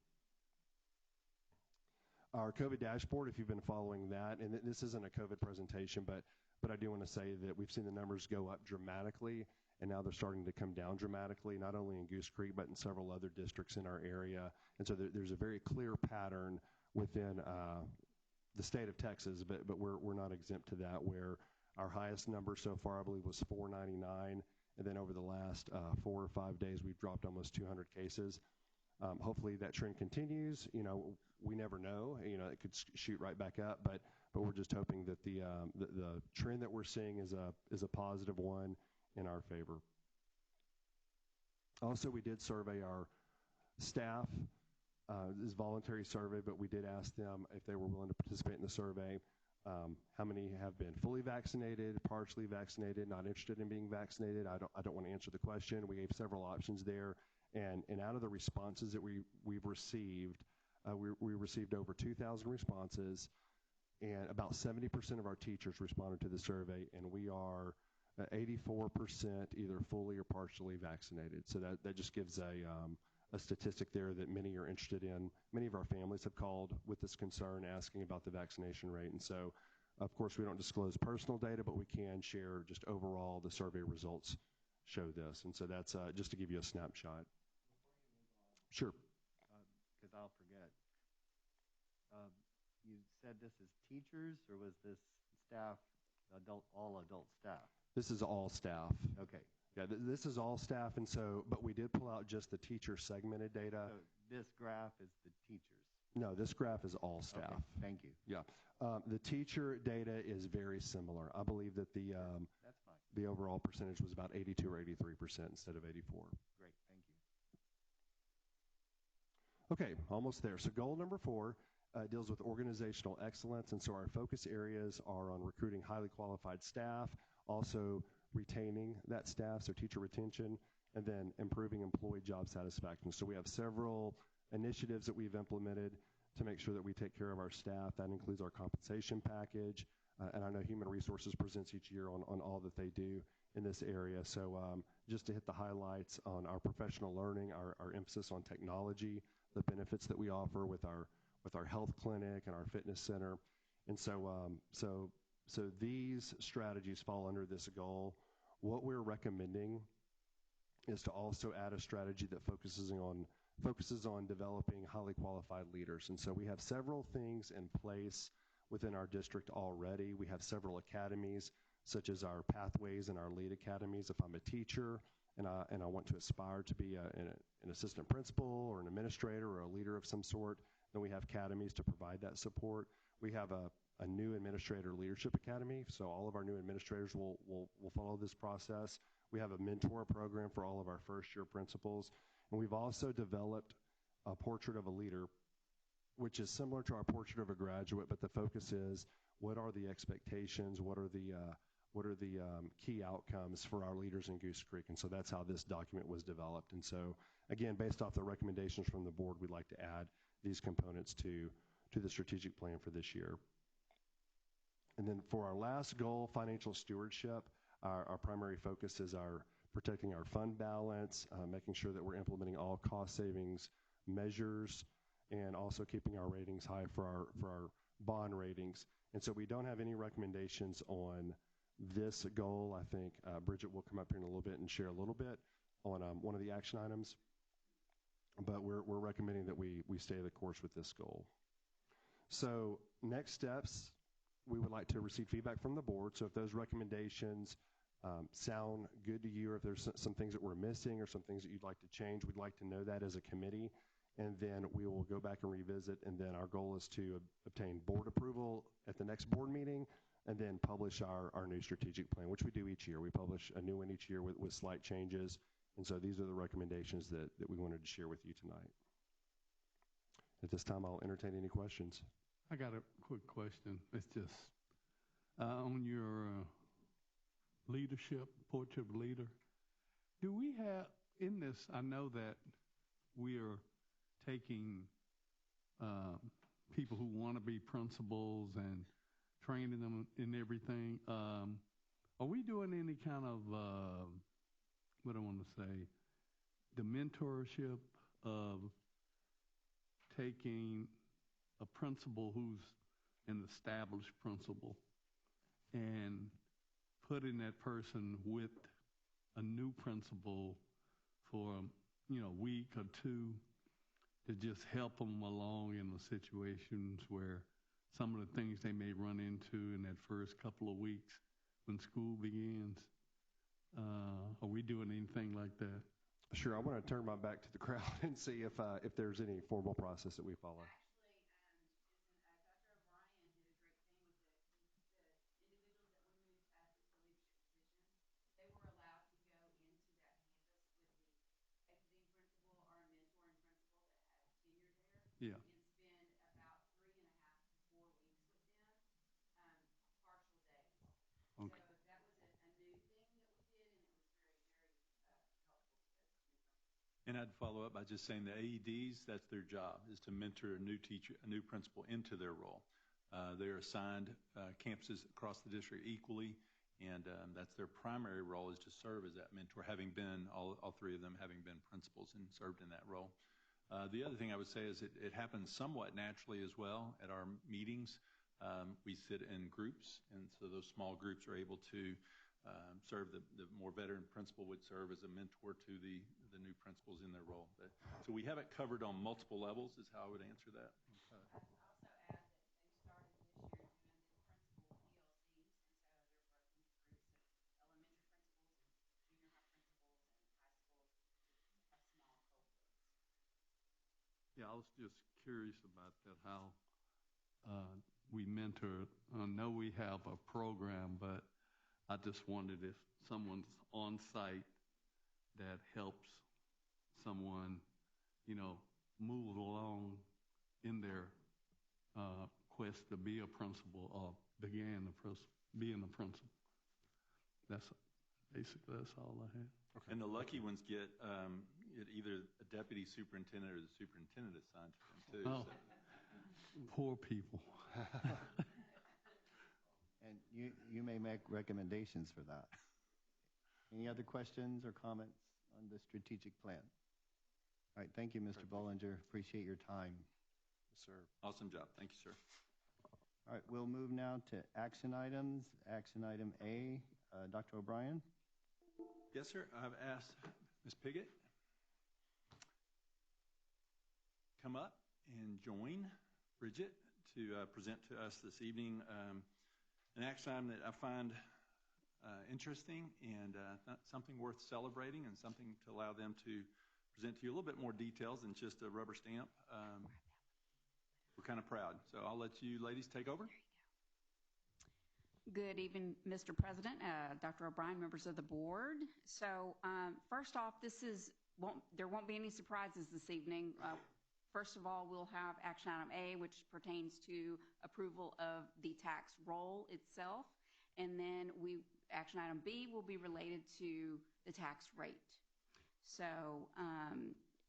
Our COVID dashboard, if you've been following that, and this isn't a COVID presentation, but I do want to say that we've seen the numbers go up dramatically, and now they're starting to come down dramatically, not only in Goose Creek, but in several other districts in our area. And so there's a very clear pattern within the state of Texas, but we're not exempt to that, where our highest number so far, I believe, was 499, and then over the last 4 or 5 days, we've dropped almost 200 cases. Hopefully that trend continues. We never know. It could shoot right back up, but we're just hoping that the trend that we're seeing is a positive one in our favor. Also, we did survey our staff. This is a voluntary survey, but we did ask them if they were willing to participate in the survey. How many have been fully vaccinated, partially vaccinated, not interested in being vaccinated? I don't want to answer the question. We gave several options there. And out of the responses that we've received, we received over 2,000 responses, and about 70% of our teachers responded to the survey, and we are 84% either fully or partially vaccinated. So that just gives a statistic there that many are interested in. Many of our families have called with this concern, asking about the vaccination rate. And so, of course, we don't disclose personal data, but we can share just overall the survey results show this. And so that's just to give you a snapshot. Sure. Because I'll forget. You said this is teachers, or was this staff, all adult staff? This is all staff. Okay. Yeah, this is all staff, and so, but we did pull out just the teacher segmented data. So this graph is the teachers? No, this graph is all staff. Okay, thank you. Yeah. The teacher data is very similar. I believe that the that's fine. The overall percentage was about 82 or 83% instead of 84. Great, thank you. Okay, almost there. So goal number 4 deals with organizational excellence, and so our focus areas are on recruiting highly qualified staff, also retaining that staff, so teacher retention, and then improving employee job satisfaction. So we have several initiatives that we've implemented to make sure that we take care of our staff. That includes our compensation package, and I know Human Resources presents each year on all that they do in this area. So just to hit the highlights on our professional learning, our emphasis on technology, the benefits that we offer with our health clinic and our fitness center. And so these strategies fall under this goal. What we're recommending is to also add a strategy that focuses on developing highly qualified leaders. And so we have several things in place within our district already. We have several academies, such as our Pathways and our Lead Academies. If I'm a teacher and I want to aspire to be an assistant principal or an administrator or a leader of some sort, then we have academies to provide that support. We have a new administrator leadership academy, so all of our new administrators will follow this process. We have a mentor program for all of our first-year principals, and we've also developed a portrait of a leader, which is similar to our portrait of a graduate, but the focus is what are the expectations, what are the key outcomes for our leaders in Goose Creek, and so that's how this document was developed. And so, again, based off the recommendations from the board, we'd like to add these components to the strategic plan for this year. And then for our last goal, financial stewardship, our primary focus is protecting our fund balance, making sure that we're implementing all cost savings measures, and also keeping our ratings high for our bond ratings. And so we don't have any recommendations on this goal. I think Bridget will come up here in a little bit and share a little bit on one of the action items. But we're recommending that we stay the course with this goal. So next steps, we would like to receive feedback from the board. So if those recommendations sound good to you, or if there's some things that we're missing or some things that you'd like to change, we'd like to know that as a committee. And then we will go back and revisit. And then our goal is to obtain board approval at the next board meeting and then publish our new strategic plan, which we do each year. We publish a new one each year with slight changes. And so these are the recommendations that we wanted to share with you tonight. At this time, I'll entertain any questions. I got a quick question. It's just on your leadership, portrait of leader, do we have in this, I know that we are taking people who want to be principals and training them in everything. Are we doing any kind of, what I want to say, the mentorship of taking a principal who's an established principal and putting that person with a new principal for a week or two to just help them along in the situations where some of the things they may run into in that first couple of weeks when school begins? Are we doing anything like that? Sure. I want to turn my back to the crowd and see if there's any formal process that we follow. Yeah. And spend about 3.5 to 4 weeks with them I'd follow up by just saying the AEDs, that's their job, is to mentor a new teacher, a new principal into their role. They are assigned campuses across the district equally, and that's their primary role, is to serve as that mentor, having been, all three of them having been principals and served in that role. The other thing I would say is it happens somewhat naturally as well at our meetings. We sit in groups, and so those small groups are able to serve. The more veteran principal would serve as a mentor to the new principals in their role. So we have it covered on multiple levels is how I would answer that. Yeah, I was just curious about that, how we mentor. I know we have a program, but I just wondered if someone's on site that helps someone, move along in their quest to be a principal or being a principal. That's all I had. Okay. And the lucky ones get either a deputy superintendent or the superintendent assigned to them too. Oh, so. Poor people. And you may make recommendations for that. Any other questions or comments on the strategic plan? All right, thank you, Mr. Bollinger. Appreciate your time. Yes, sir. Awesome job. Thank you, sir. All right, we'll move now to action items. Action item A, Dr. O'Brien. Yes, sir. I've asked Ms. Piggott come up and join Bridget to present to us this evening an action item that I find interesting and something worth celebrating and something to allow them to present to you a little bit more details than just a rubber stamp. We're kind of proud. So I'll let you ladies take over. Good evening, Mr. President, Dr. O'Brien, members of the board. So first off, there won't be any surprises this evening. First of all, we'll have action item A, which pertains to approval of the tax roll itself. And then action item B will be related to the tax rate. So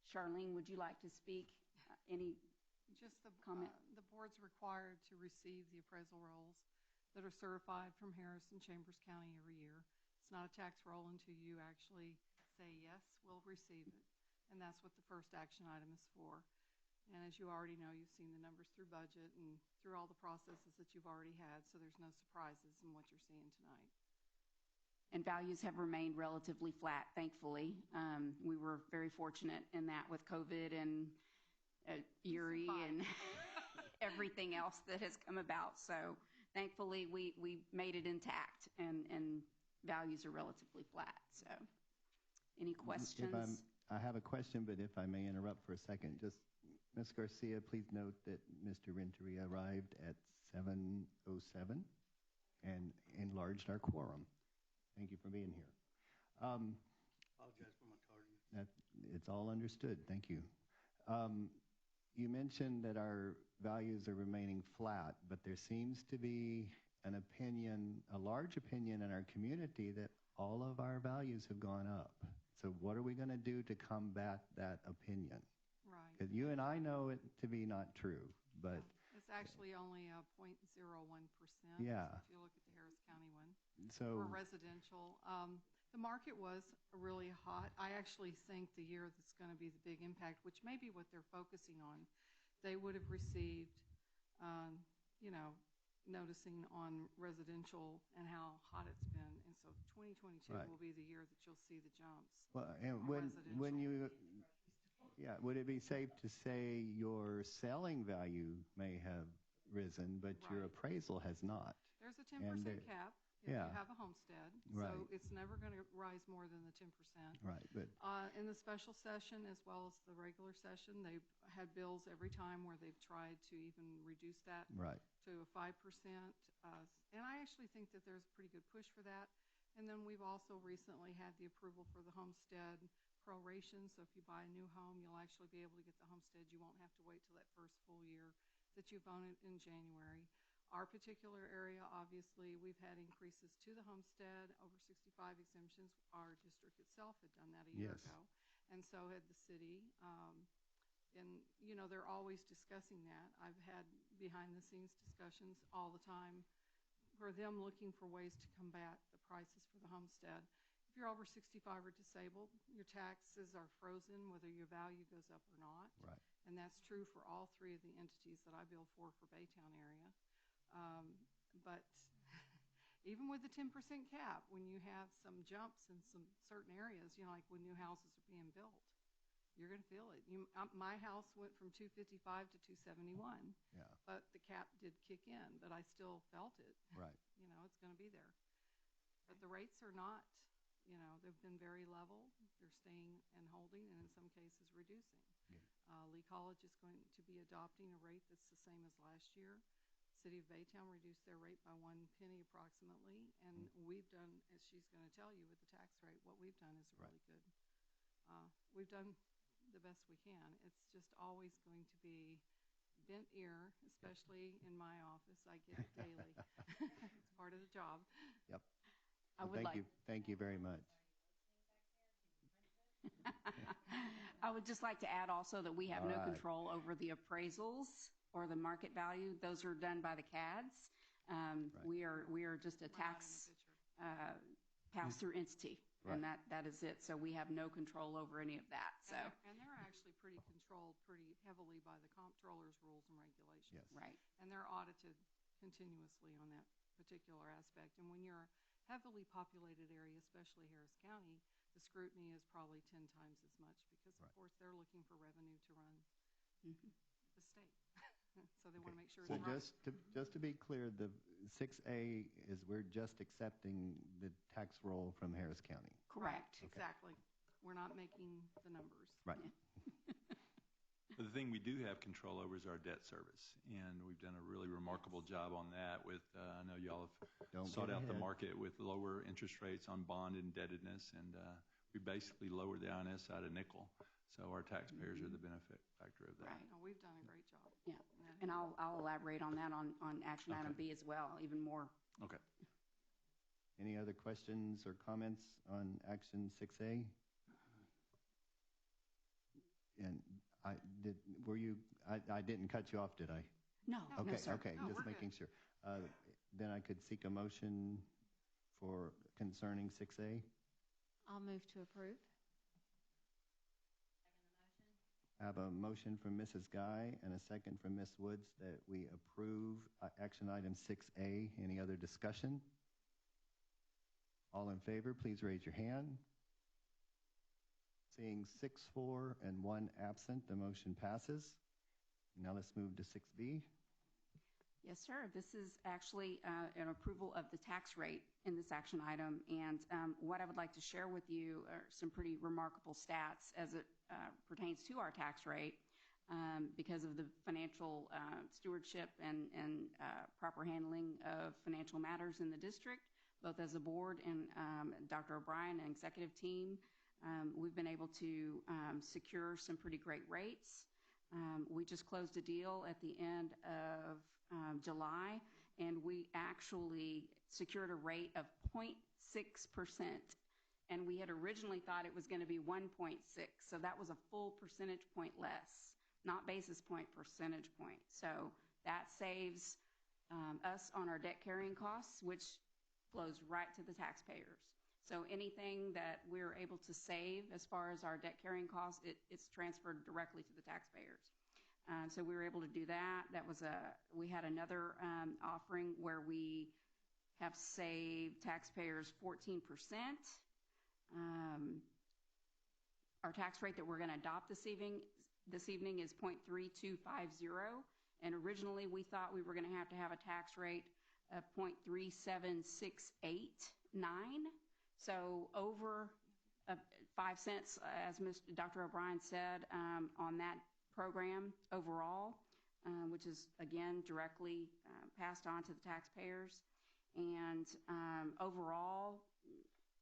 Charlene, would you like to speak? Any comment? The board's required to receive the appraisal rolls that are certified from Harris and Chambers County every year. It's not a tax roll until you actually say, yes, we'll receive it. And that's what the first action item is for. And as you already know, you've seen the numbers through budget and through all the processes that you've already had, so there's no surprises in what you're seeing tonight. And values have remained relatively flat, thankfully. We were very fortunate in that with COVID and Erie and everything else that has come about. So thankfully, we made it intact, and values are relatively flat. So any questions? I have a question, but if I may interrupt for a second, just Ms. Garcia, please note that Mr. Renteria arrived at 7:07 and enlarged our quorum. Thank you for being here. Apologize for my tardiness. It's all understood. Thank you. You mentioned that our values are remaining flat, but there seems to be an opinion, a large opinion in our community that all of our values have gone up. So what are we going to do to combat that opinion? Right. Because you and I know it to be not true, but... It's actually only 0.01%. Yeah. If you look at the Harris County one. So... For residential. The market was really hot. I actually think the year that's going to be the big impact, which may be what they're focusing on, they would have received, noticing on residential and how hot it's been. And so 2022 will be the year that you'll see the jumps. Well, and when you, would it be safe to say your selling value may have risen, but your appraisal has not? There's a 10% cap if you have a homestead. Right. So it's never going to rise more than the 10%. Right. But in the special session as well as the regular session, they've had bills every time where they've tried to even reduce that to a 5%. And I actually think that there's a pretty good push for that. And then we've also recently had the approval for the Homestead Proration. So if you buy a new home, you'll actually be able to get the Homestead. You won't have to wait till that first full year that you've owned it in January. Our particular area, obviously, we've had increases to the Homestead, over 65 exemptions. Our district itself had done that a year ago. and so had the city. And, you know, they're always discussing that. I've had behind-the-scenes discussions all the time for them looking for ways to combat the prices for the homestead. If you're over 65 or disabled, your taxes are frozen whether your value goes up or not. Right. And that's true for all three of the entities that I bill for Baytown area. But even with the 10% cap, when you have some jumps in some certain areas, you know, like when new houses are being built, you're going to feel it. My house went from 255 to 271. Yeah. But the cap did kick in, but I still felt it. Right. You know, it's going to be there. But the rates are not, you know, they've been very level. They're staying and holding, and in some cases reducing. Yeah. Lee College is going to be adopting a rate that's the same as last year. City of Baytown reduced their rate by 1 penny approximately, and we've done, as she's going to tell you with the tax rate, what we've done is really good. We've done the best we can. It's just always going to be bent ear, especially in my office. I get it daily. It's part of the job. Yep. I would Thank you very much. I would just like to add also that we have no control over the appraisals or the market value. Those are done by the CADs. We are just a tax pass-through entity, and that is it. So we have no control over any of that. So and they're actually controlled pretty heavily by the comptroller's rules and regulations. Yes. Right. And they're audited continuously on that particular aspect. And when you're a heavily populated area, especially Harris County, the scrutiny is probably 10 times as much because, of course, they're looking for revenue to run the state. So they want to make sure it's right. Just to be clear, the 6A is we're just accepting the tax roll from Harris County. correct. Okay. Exactly. We're not making the numbers. Right. But the thing we do have control over is our debt service, and we've done a really remarkable job on that with, I know y'all have sought out the market with lower interest rates on bond indebtedness, and we basically lowered the INS side a nickel, so our taxpayers are the benefit factor of that. Right. No, we've done a great job. Yeah. And I'll elaborate on that on action item B as well, even more. Okay. Any other questions or comments on action 6A? And I didn't cut you off, did I? No, Okay, no, sir. okay, No, just we're making sure. Then I could seek a motion for concerning 6A. I'll move to approve. I have a motion from Mrs. Guy and a second from Ms. Woods that we approve action item 6A. Any other discussion? All in favor, please raise your hand. Seeing 6-4 and 1 absent, the motion passes. Now let's move to 6B. Yes, sir. This is actually an approval of the tax rate in this action item. And what I would like to share with you are some pretty remarkable stats as it pertains to our tax rate because of the financial stewardship and proper handling of financial matters in the district, both as a board and Dr. O'Brien and executive team. We've been able to secure some pretty great rates. We just closed a deal at the end of July, and we actually secured a rate of 0.6%, and we had originally thought it was going to be 1.6, so that was a full percentage point less, not basis point, percentage point. So that saves us on our debt carrying costs, which flows right to the taxpayers. So anything that we're able to save as far as our debt carrying costs, it's transferred directly to the taxpayers. So we were able to do that. We had another offering where we have saved taxpayers 14%. Our tax rate that we're going to adopt this evening is 0.3250, and originally we thought we were going to have a tax rate of 0.37689. So over 5 cents, as Dr. O'Brien said, on that program overall, which is, again, directly passed on to the taxpayers. And overall,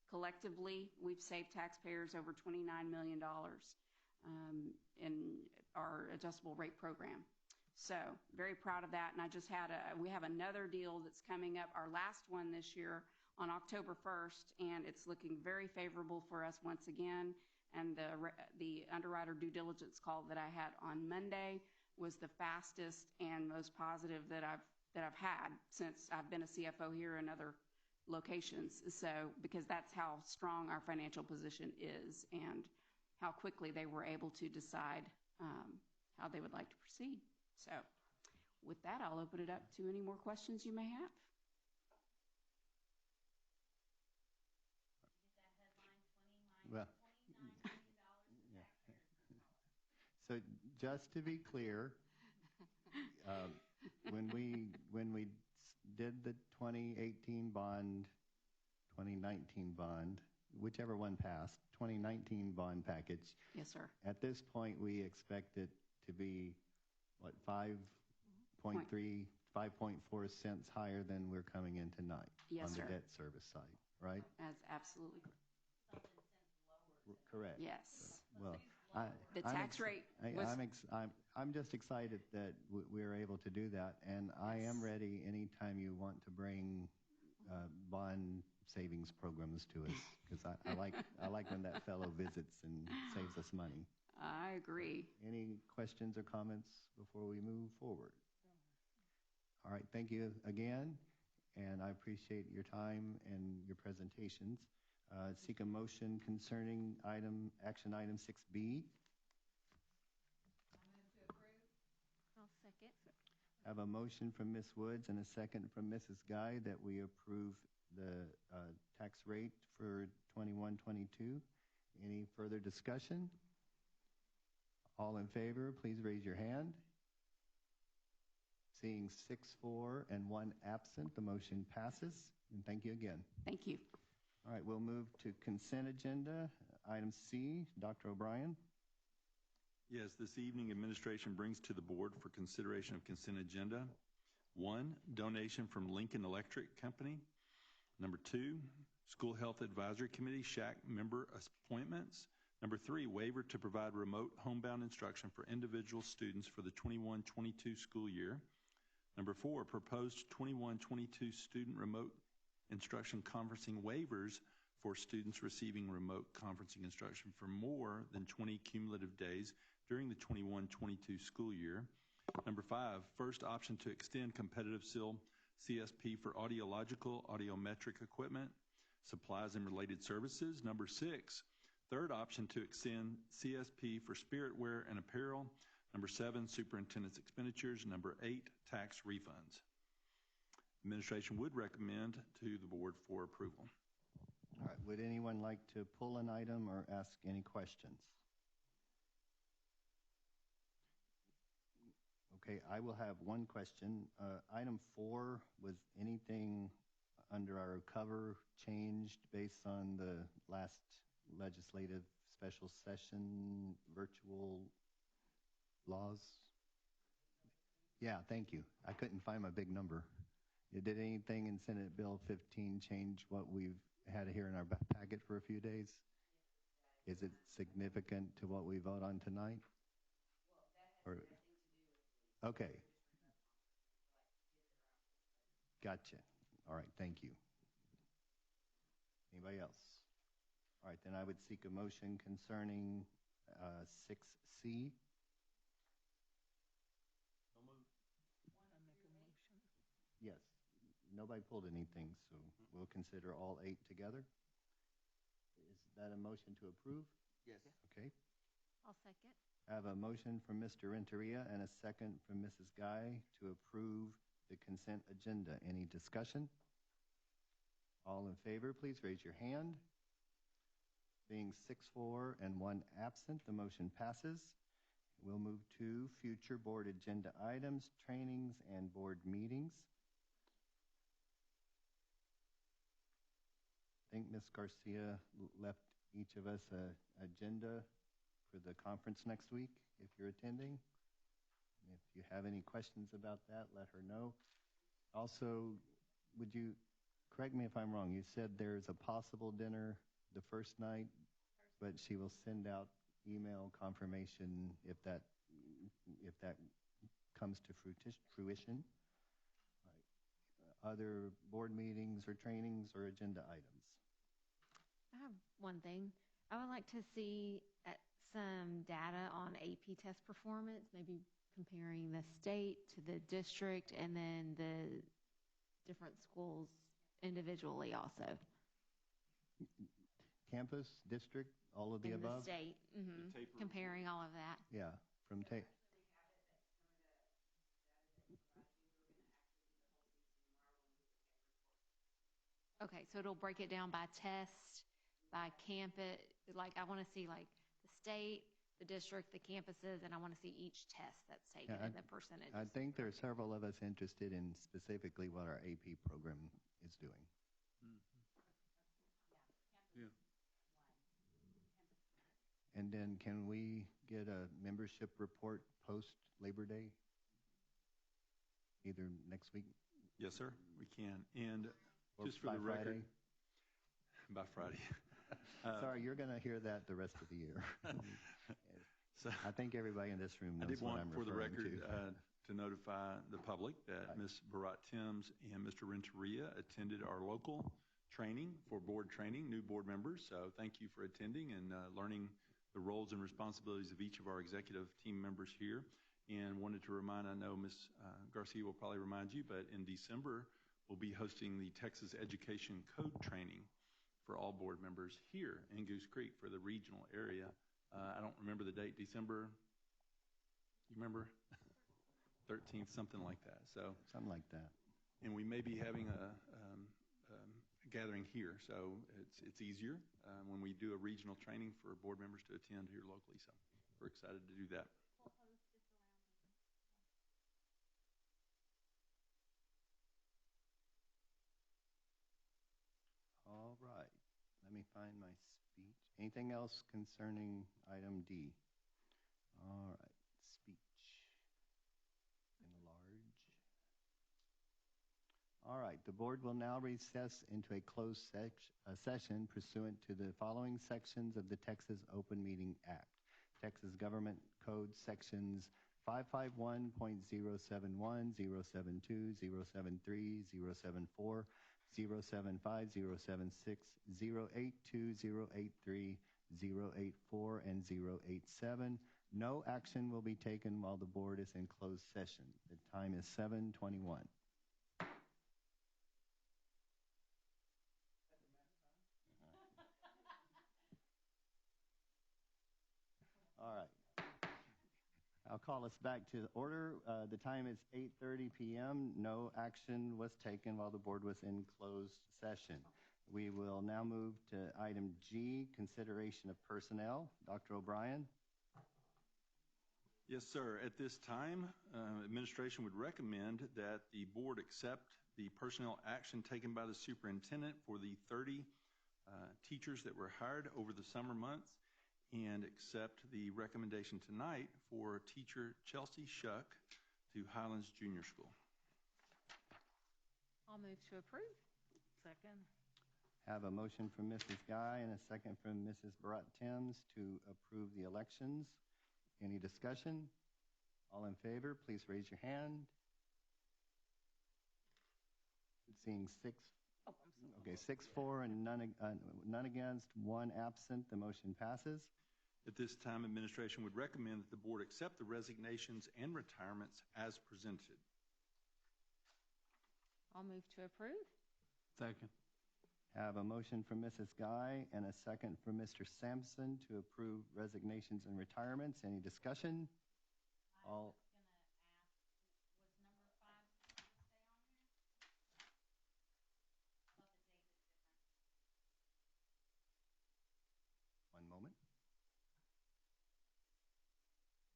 collectively, we've saved taxpayers over $29 million in our adjustable rate program. So very proud of that. And we have another deal that's coming up, our last one this year, on October 1st, and it's looking very favorable for us once again. and the underwriter due diligence call that I had on Monday was the fastest and most positive that I've had since I've been a CFO here in other locations. So, because that's how strong our financial position is and how quickly they were able to decide how they would like to proceed. So, with that, I'll open it up to any more questions you may have. Well, yeah. So just to be clear, when we did the 2018 bond, 2019 bond, whichever one passed, 2019 bond package. Yes, sir. At this point, we expect it to be, what, 5.3, 5.4 cents higher than we're coming in tonight. Yes, on sir. the debt service side, right? That's absolutely correct. Yes. Well, the tax rate was... I'm just excited that we're able to do that, and I am ready anytime you want to bring bond savings programs to us, because I like when that fellow visits and saves us money. I agree. Any questions or comments before we move forward? All right, thank you again, and I appreciate your time and your presentations. Seek a motion concerning action item 6B. I'll second. I have a motion from Ms. Woods and a second from Mrs. Guy that we approve the tax rate for 21-22. Any further discussion? All in favor, please raise your hand. Seeing 6-4 and 1 absent, the motion passes. And thank you again. Thank you. All right, we'll move to consent agenda. Item C, Dr. O'Brien. Yes, this evening administration brings to the board for consideration of consent agenda. 1, donation from Lincoln Electric Company. Number 2, School Health Advisory Committee, SHAC member appointments. Number 3, waiver to provide remote homebound instruction for individual students for the 21-22 school year. Number 4, proposed 21-22 student remote instruction conferencing waivers for students receiving remote conferencing instruction for more than 20 cumulative days during the 21-22 school year. Number 5, first option to extend competitive SIL CSP for audiological, audiometric equipment, supplies and related services. Number 6, third option to extend CSP for spirit wear and apparel. Number 7, superintendent's expenditures. Number 8, tax refunds. Administration would recommend to the board for approval. All right, would anyone like to pull an item or ask any questions? Okay, I will have one question. Item 4, was anything under our cover changed based on the last legislative special session virtual laws? Yeah, thank you. I couldn't find my big number. Did anything in Senate Bill 15 change what we've had here in our packet for a few days? Is it significant to what we vote on tonight? Well, that has nothing to do with the... Okay. Gotcha. All right, thank you. Anybody else? All right, then I would seek a motion concerning 6C. Yes. Nobody pulled anything, so we'll consider all 8 together. Is that a motion to approve? Yes. Okay. I'll second. I have a motion from Mr. Renteria and a second from Mrs. Guy to approve the consent agenda. Any discussion? All in favor, please raise your hand. Being 6-4 and 1 absent, the motion passes. We'll move to future board agenda items, trainings, and board meetings. I think Ms. Garcia left each of us an agenda for the conference next week if you're attending. If you have any questions about that, let her know. Also, would you correct me if I'm wrong? You said there's a possible dinner the first night, but she will send out email confirmation if that comes to fruition. Right. Other board meetings or trainings or agenda items? I have one thing. I would like to see some data on AP test performance, maybe comparing the state to the district and then the different schools individually also. Campus, district, all of the In above? the state, comparing all of that. Yeah, from tape. Okay, so it'll break it down by test, by campus. Like I want to see like the state, the district, the campuses, and I want to see each test that's taken and the percentage. I think there are several of us interested in specifically what our AP program is doing. Yeah. And then can we get a membership report post Labor Day? Either next week? Yes, sir, we can. And or just for the record, by Friday. Sorry, you're going to hear that the rest of the year. So I think everybody in this room knows what I'm referring to. I did want, for the record, to notify the public that Ms. Barat Timms and Mr. Renteria attended our local training for board training, new board members. So thank you for attending and learning the roles and responsibilities of each of our executive team members here. And wanted to remind, I know Ms. Garcia will probably remind you, but in December, we'll be hosting the Texas Education Code training for all board members here in Goose Creek for the regional area. I don't remember the date, December, you remember? 13th, something like that. So something like that. And we may be having a gathering here, so it's easier when we do a regional training for board members to attend here locally. So we're excited to do that. All right. Let me find my speech. Anything else concerning item D? All right. Speech. Enlarge. All right. The board will now recess into a closed session pursuant to the following sections of the Texas Open Meeting Act. Texas Government Code sections 551.071, 072, 073, 074, 075, 076, 082, 083, 084, and 087. No action will be taken while the board is in closed session. The time is 7:21. All right. I'll call us back to order. The time is 8:30 p.m. No action was taken while the board was in closed session. We will now move to item G, consideration of personnel. Dr. O'Brien. Yes, sir. At this time, administration would recommend that the board accept the personnel action taken by the superintendent for the 30 teachers that were hired over the summer months, and accept the recommendation tonight for teacher Chelsea Shuck to Highlands Junior School. I'll move to approve. Second. Have a motion from Mrs. Guy and a second from Mrs. Barat Timms to approve the elections. Any discussion? All in favor, please raise your hand. Seeing six. Okay, 6-4 and none against, one absent. The motion passes. At this time, administration would recommend that the board accept the resignations and retirements as presented. I'll move to approve. Second. Have a motion from Mrs. Guy and a second from Mr. Sampson to approve resignations and retirements. Any discussion? All. One moment.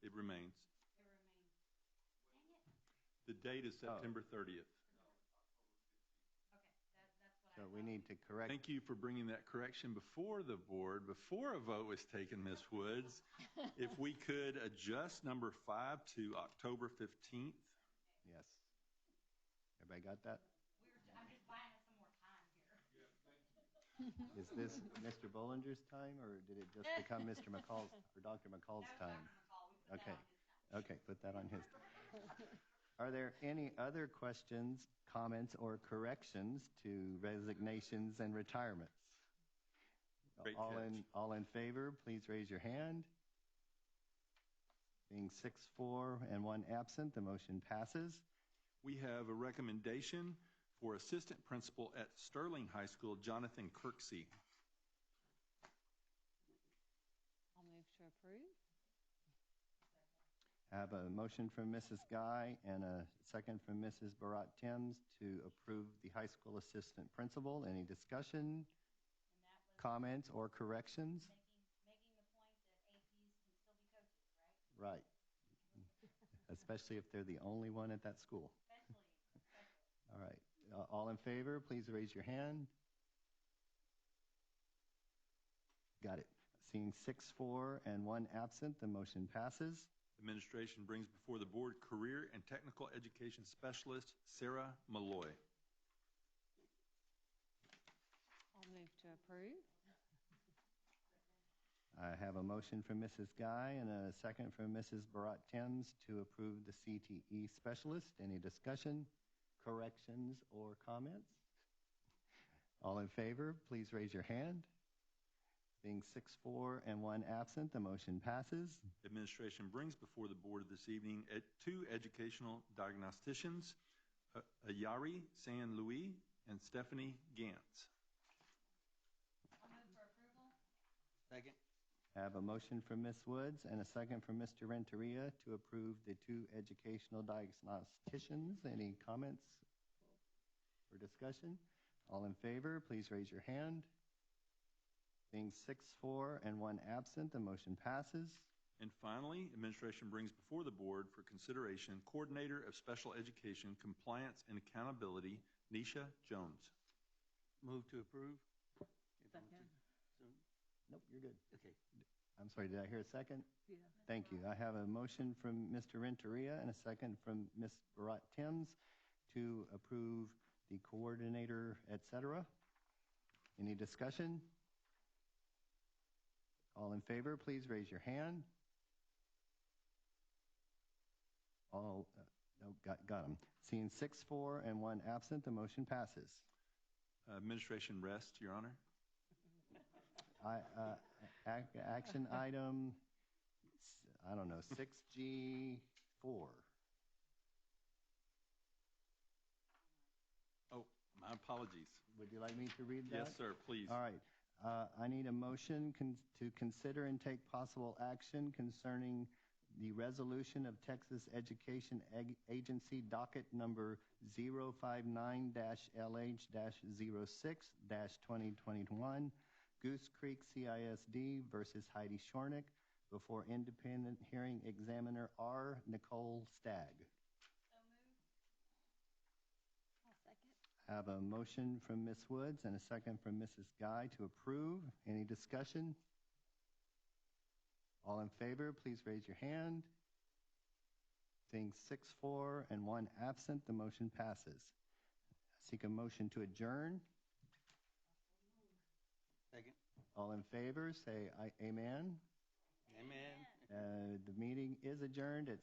It remains. The date is September 30th. So we need to correct. Thank you for bringing that correction before the board, before a vote was taken, Ms. Woods. If we could adjust number 5 to October 15th. Yes. Everybody got that? I'm just buying us some more time here. Is this Mr. Bollinger's time, or did it just become Mr. McCall's or Dr. McCall's time? Okay. Okay, put that on his. Are there any other questions, comments, or corrections to resignations and retirements? Great all catch. all in favor, please raise your hand. Being 6-4 and 1 absent, the motion passes. We have a recommendation for Assistant Principal at Sterling High School, Jonathan Kirksey. I'll move to approve. I have a motion from Mrs. Guy and a second from Mrs. Barat-Timms to approve the high school assistant principal. Any discussion, comments, or corrections? Making the point that APs can still be coaches, right? Right. Especially if they're the only one at that school. Especially. All right. All in favor, please raise your hand. Got it. Seeing 6-4 and 1 absent, the motion passes. Administration brings before the board Career and Technical Education Specialist Sarah Malloy. I'll move to approve. I have a motion from Mrs. Guy and a second from Mrs. Barat-Timms to approve the CTE specialist. Any discussion, corrections, or comments? All in favor, please raise your hand. Being 6-4 and 1 absent, the motion passes. Administration brings before the board this evening 2 educational diagnosticians, Ayari San Louis and Stephanie Gantz. I'll move for approval. Second. I have a motion from Ms. Woods and a second from Mr. Renteria to approve the 2 educational diagnosticians. Any comments or discussion? All in favor, please raise your hand. Being 6-4 and 1 absent, the motion passes. And finally, administration brings before the board for consideration Coordinator of Special Education Compliance and Accountability, Nisha Jones. Move to approve. Second. Nope, you're good. Okay. I'm sorry, did I hear a second? Yeah. Thank you. I have a motion from Mr. Renteria and a second from Ms. Barat-Timms to approve the coordinator, etc. Any discussion? All in favor, please raise your hand. All, no, got them. Seeing 6-4 and 1 absent, the motion passes. Administration rests, Your Honor. Action item, I don't know, 6G4. Oh, my apologies. Would you like me to read that? Yes, sir, please. All right. I need a motion to consider and take possible action concerning the resolution of Texas Education Agency docket number 059-LH-06-2021, Goose Creek CISD versus Heidi Shornick before independent hearing examiner R. Nicole Stagg. So moved. I'll second. I have a motion from Ms. Woods and a second from Mrs. Guy to approve. Any discussion? All in favor, please raise your hand. Seeing 6-4 and 1 absent, the motion passes. I seek a motion to adjourn. Second. All in favor, say amen. Amen. The meeting is adjourned at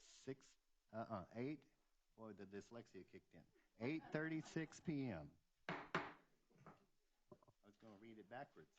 8. Boy, the dyslexia kicked in. 8:36 p.m. I was going to read it backwards.